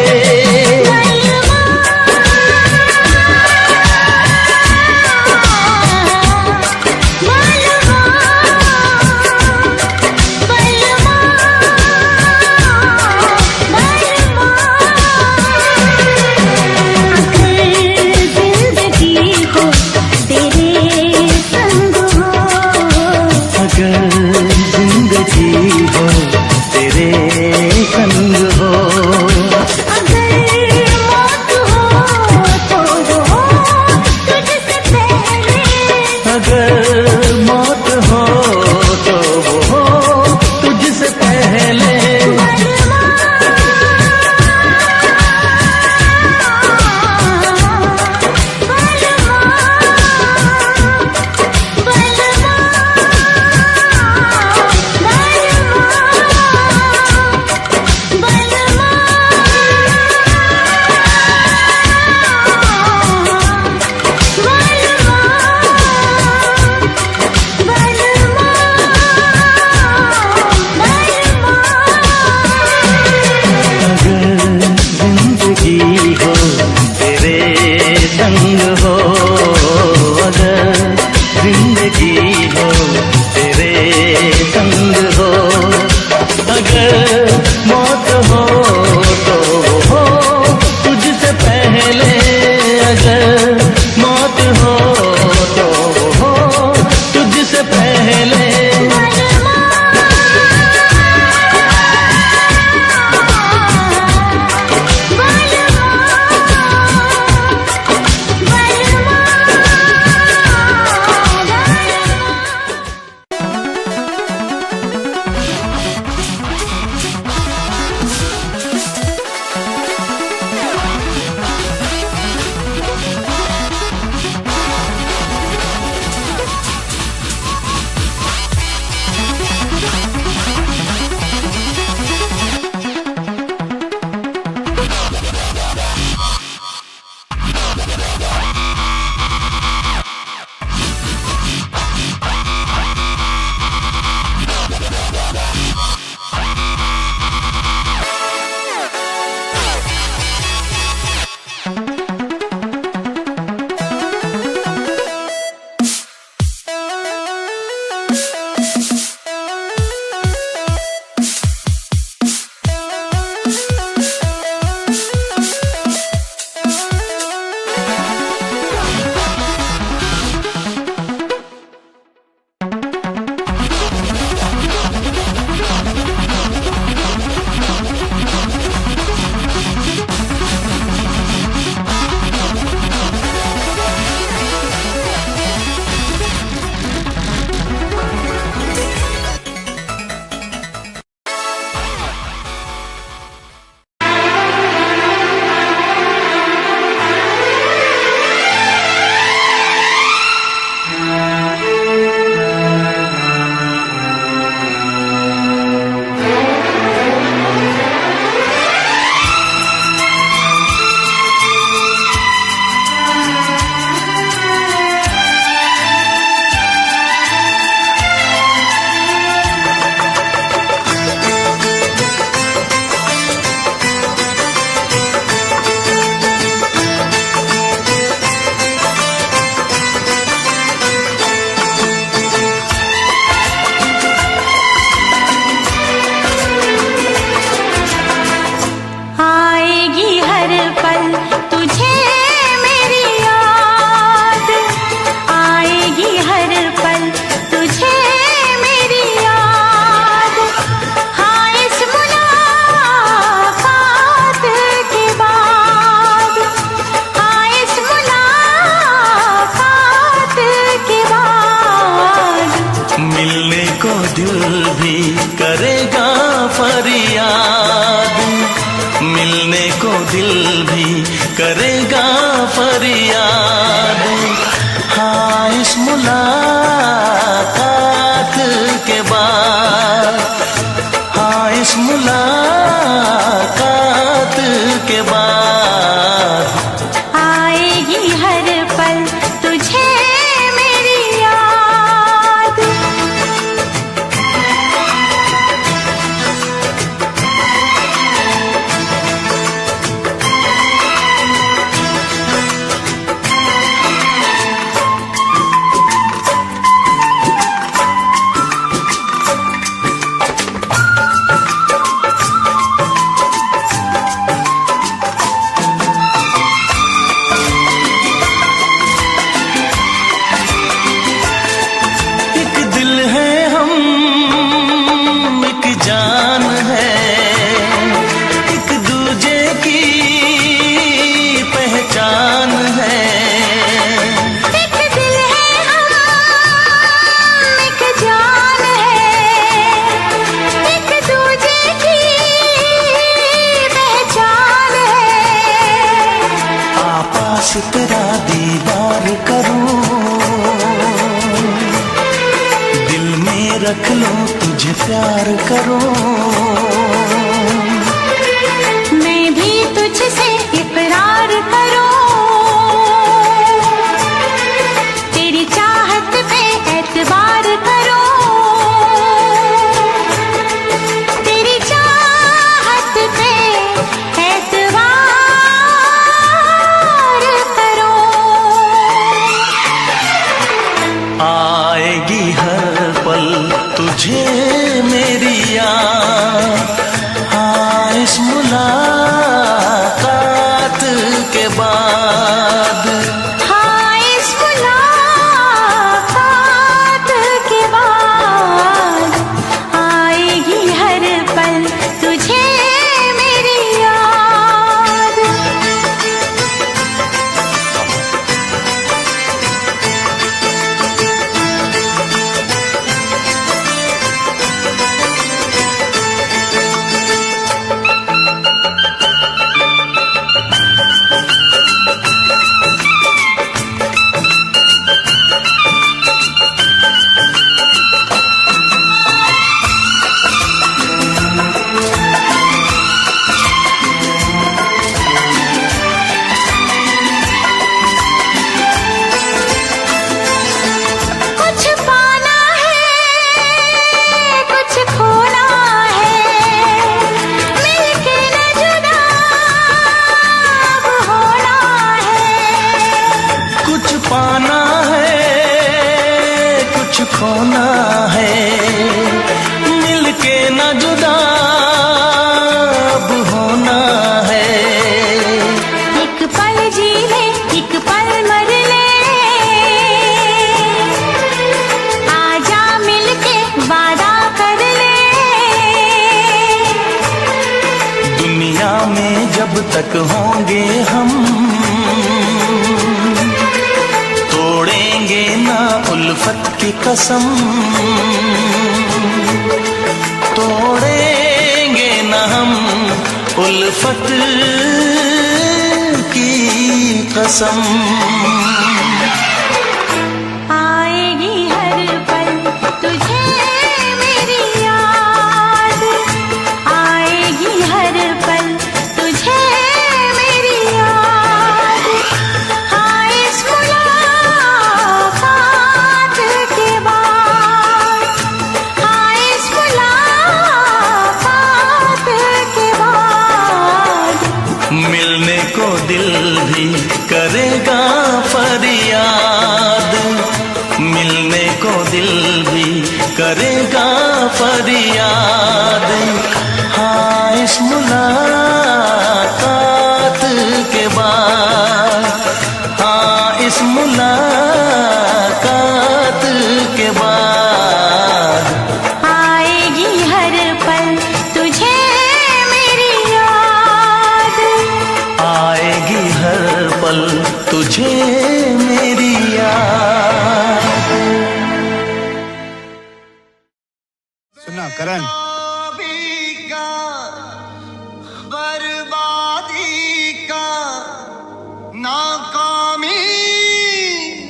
दिल भी करेगा फरियाद। हाँ, इस मुलाकात के बाद, हाँ इस मुलाकात के बाद आएगी हर पल तुझे पास तेरा दीदार करूं, दिल में रख लूं तुझे प्यार करूं। मैं भी तुझसे इकरार करूं, तेरी चाहत पे एतबार करूं, तेरी चाहत पे एतबार करूं। आएगी हर पल तुझे मेरी याद, हाँ इस मुलाकात के बाद। हाँ इस मुलाकात के बाद आएगी हर पल तुझे मेरी याद। कुछ पाना है कुछ खोना है, मिलके न जुदा अब होना है। कुछ पाना है कुछ खोना है, मिलके न जुदा अब होना है। एक पल जी ले एक पल मर ले, आजा मिलके वादा कर ले। दुनिया में जब तक होंगे हम, तोड़ेंगे ना उल्फत की कसम, तोड़ेंगे ना हम उल्फत की कसम। आएगी हर पल तुझे मेरी याद, आएगी हर पल तुझे मेरी याद। हाँ इस मुलाकात के बाद, हाँ इस मुलाकात के बाद मिलने को दिल भी करेगा फरियाद, मिलने को दिल भी करेगा फरियाद। हाँ इस मुलाकात के बाद, हाँ इस मुलाकात के बाद आएगी हर पल तुझे मेरी याद। आएगी हर पल तुझे मेरी याद। सुना करण, बर्बादी का, नाकामी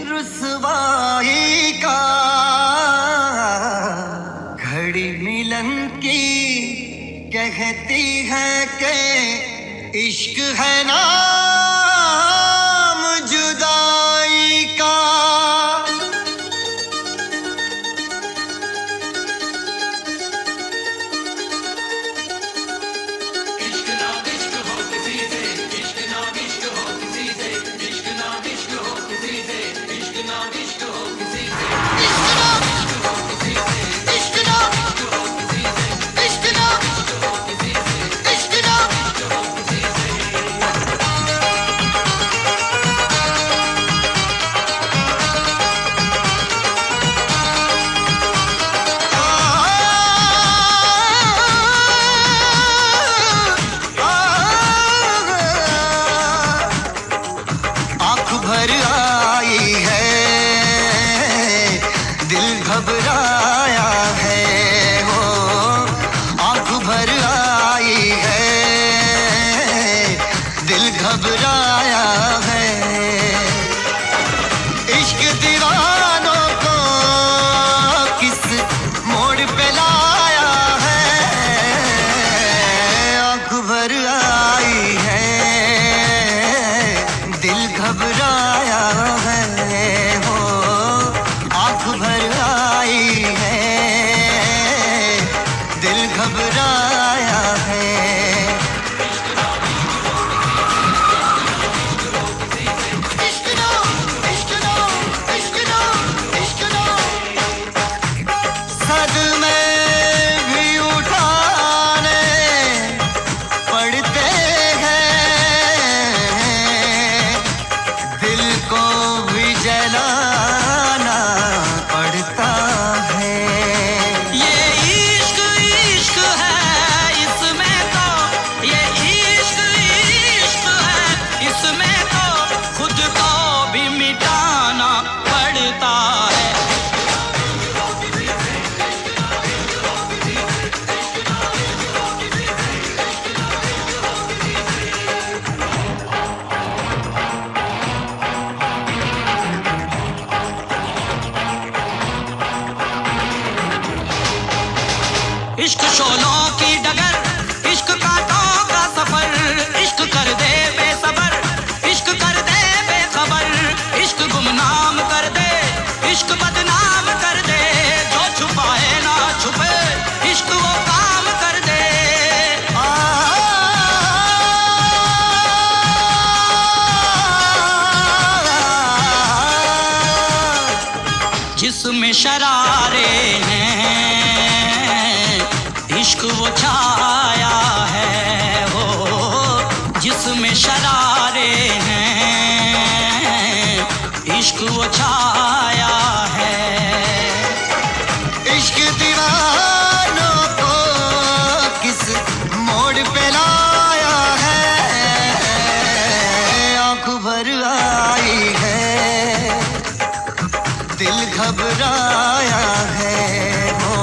रुसवाई का, घड़ी मिलन की कहती है कि इश्क है नाम जुदाई का। घबराया है वो, आंख भर आई है, दिल घबराया है। भर आई है, दिल घबराया है हो, आँख भर आई है, दिल घबराया है। इश्क शोलों की डगर, इश्क कांटों का सफर, इश्क कर दे बेसबर, इश्क कर दे बेखबर, इश्क गुमनाम कर दे, इश्क बदनाम कर दे, जो छुपाए ना छुपे, इश्क वो काम कर दे। जिसमें शरारे हैं इश्क वो छाया है हो, जिसमें शरारे हैं इश्क वो छाया है। इश्क दीवानों को किस मोड़ पे लाया है, आँख भर आई है, दिल घबराया है हो,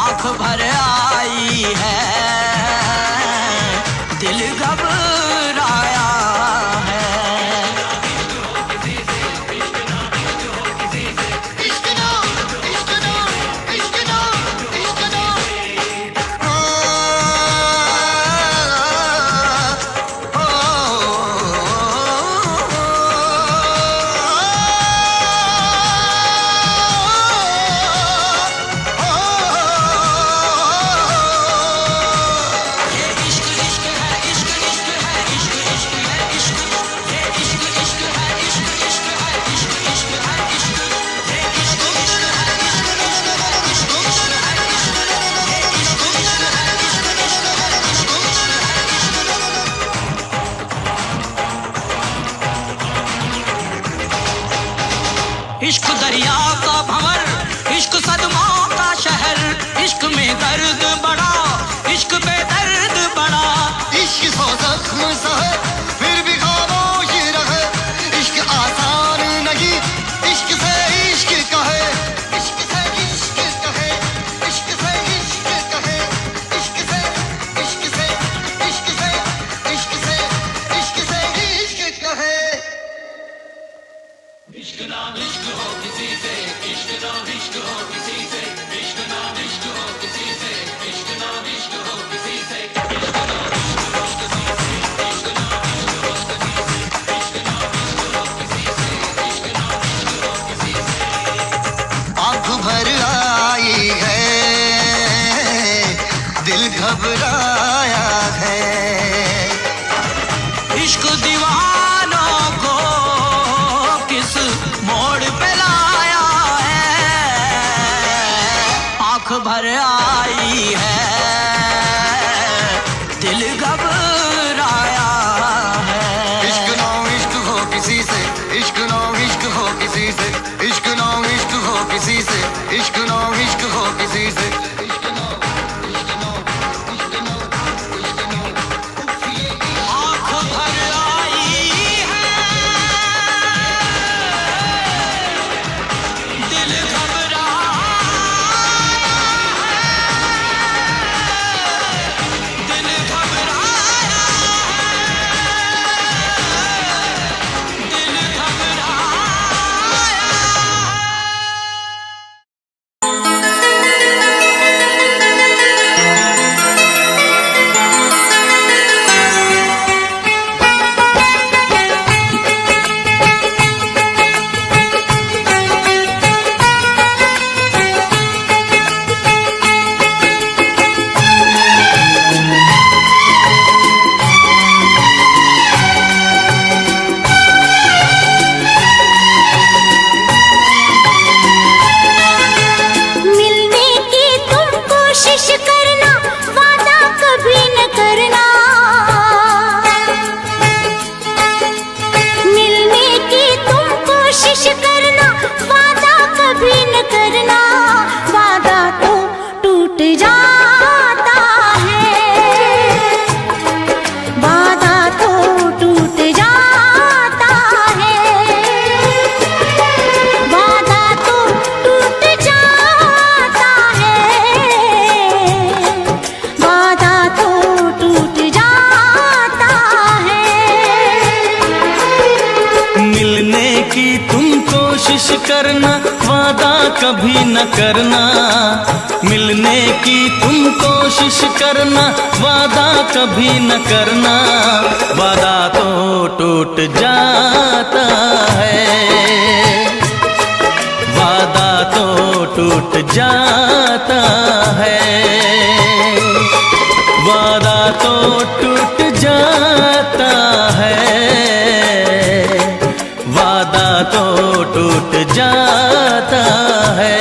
आँख भर आई है, दिल घबराया है। इश्क दरिया का भंवर, इश्क सदमों का शहर, इश्क में दर्द बड़ा, इश्क पे दर्द बड़ा, इश्क सौ जख्म सहे फिर भी खामोश रहे, इश्क आसान नहीं, इश्क से इश्क कहे, इश्क से इश्क कहे, इश्क से इश्क कहे, इश्क से इश्क से इश्क से इश्क से इश्क से इश्क कहे। इश्क नाम इश्क हो किसी से, इश्क नाम इश्क हो किसी से, इश्क नाम इश्क हो किसी से, इश्क नाम इश्क हो किसी से, इश्क नाम इश्क हो किसी से, इश्क नाम इश्क हो किसी से, इश्क नाम इश्क हो किसी से, इश्क नाम इश्क हो किसी से। आँख भर आई है, दिल घबराया है। इश्क दीवानों को किस मोड़ पे लाया है, आँख भर आई है, दिल घबराया है। इश्क ना इश्क हो किसी से, इश्क ना इश्क हो किसी से, इश्क ना इश्क हो किसी से, इश्क ना इश्क हो किसी से। आँख भर आई है, दिल घबराया है, दिल घबराया करना, वादा कभी न करना। मिलने की तुम कोशिश करना, वादा कभी न करना। वादा तो टूट जाता है, वादा तो टूट जाता है, वादा तो टूट जाता है, वादा तो टूट जाता है।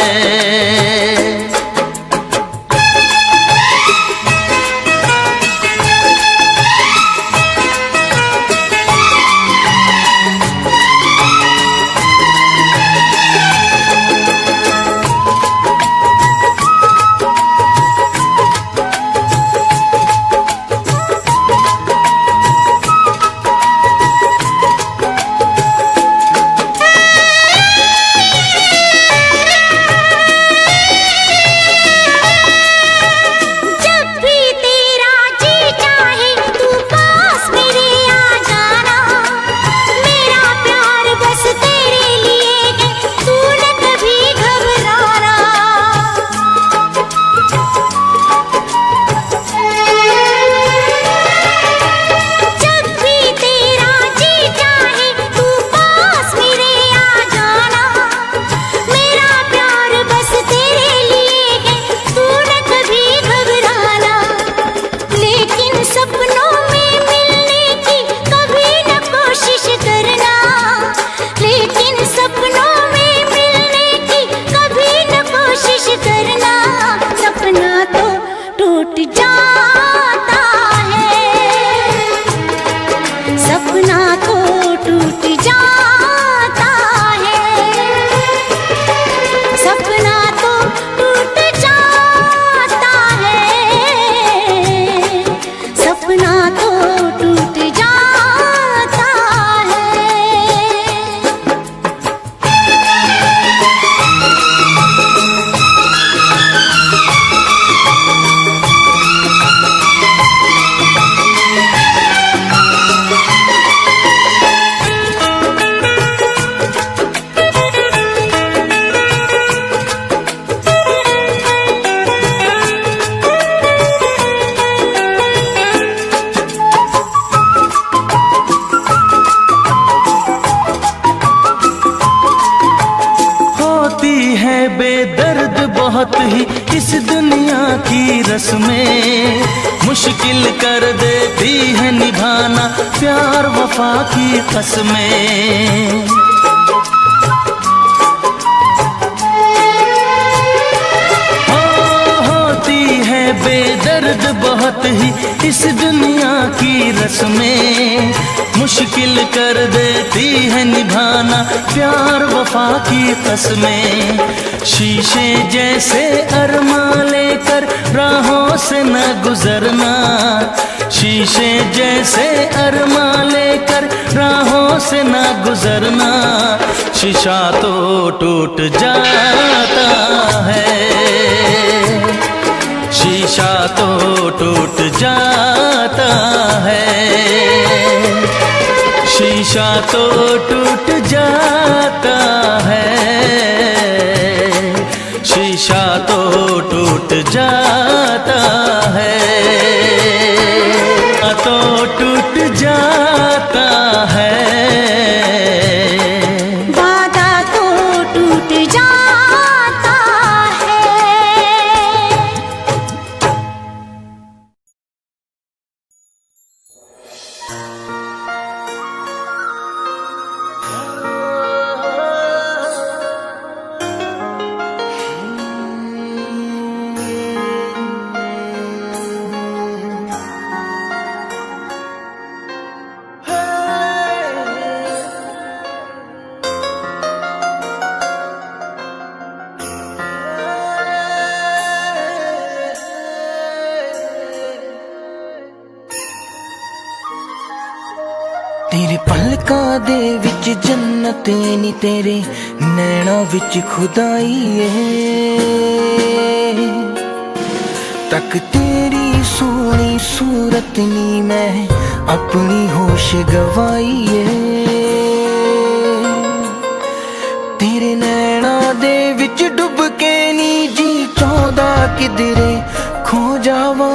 बेदर्द बहुत ही इस दुनिया की रस्में, मुश्किल कर देती है निभाना प्यार वफा की कसमें। होती है बेदर्द बहुत ही इस दुनिया की रस्में, मुश्किल कर देती है निभाना प्यार वफा की कसमें। शीशे जैसे अरमां लेकर राहों से न गुजरना, शीशे जैसे अरमां लेकर राहों से न गुजरना। शीशा तो टूट जाता है, शीशा तो टूट जाता है, शीशा तो टूट जाता है, शीशा तो टूट जाता है, तो टूट जाता है, वादा तो टूट जाता है। तेरे पलकां दे विच जन्नत नी, तेरे नैना विच खुदाई है। तक तेरी सोहनी सूरत नी मैं अपनी होश गवाई है। तेरे नैना दे विच डुब के नी जी चाहदा किधरे खो जावा।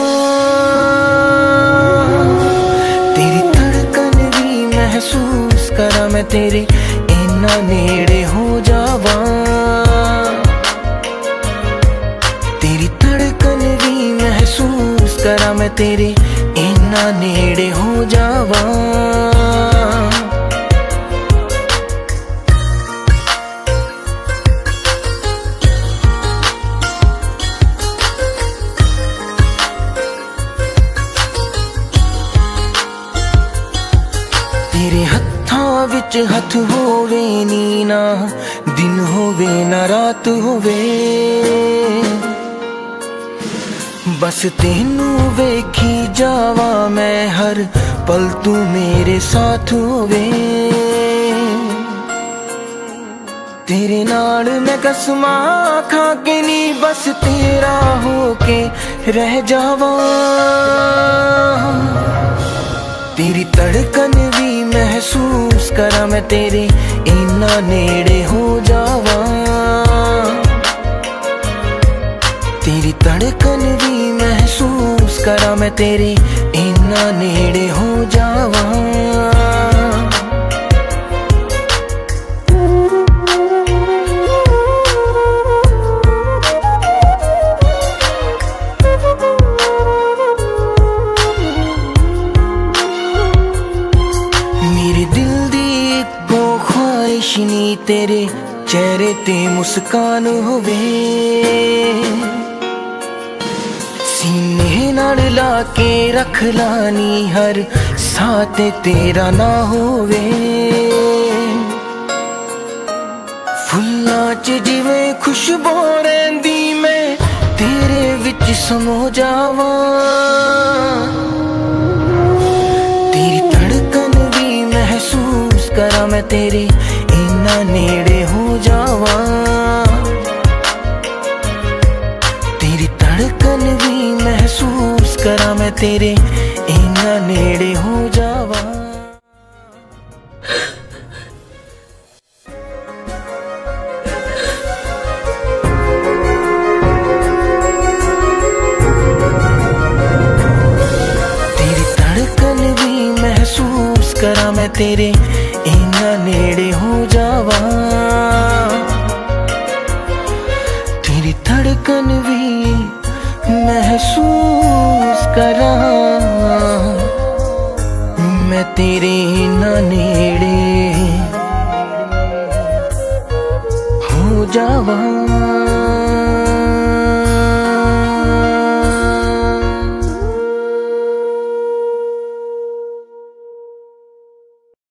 तेरी धड़कन भी महसूस करा मैं तेरे इन्ना नेड़े हो जावा। तेरी धड़कन भी महसूस करा मैं तेरे इन्ना नेड़े हो जावा। तेरे हत्थां विच हथ होवे नी ना दिन होवे ना रात होवे, बस तेनू वेखी जावा मैं हर पल तू मेरे साथ होवे। तेरे नाल मैं कसमां खा के नी बस तेरा होके रह जावा। तेरी धड़कन भी महसूस करा मैं तेरे इन्ना नेड़े हो जावा। तेरी धड़कन भी महसूस करा मैं तेरे इन्ना नेड़े हो जावा। नी तेरे चेहरे ते मुस्कान होवे, सीने नाल ला के रख लानी हर साथ तेरा ना होवे। फुल्लां च जिवें खुशबू रहिंदी मैं तेरे विच समो जावा। तेरी धड़कन भी महसूस करा मैं तेरे इन्ना नेड़े हो जावा। तेरी धड़कन भी महसूस करा मैं तेरे इन्ना नेड़े हो जावा। तेरी धड़कन भी महसूस करा मैं तेरे इन्ना नेड़े हो जावा। तेरी धड़कन भी महसूस करा मैं तेरे इन्ना नेड़े हो जावा।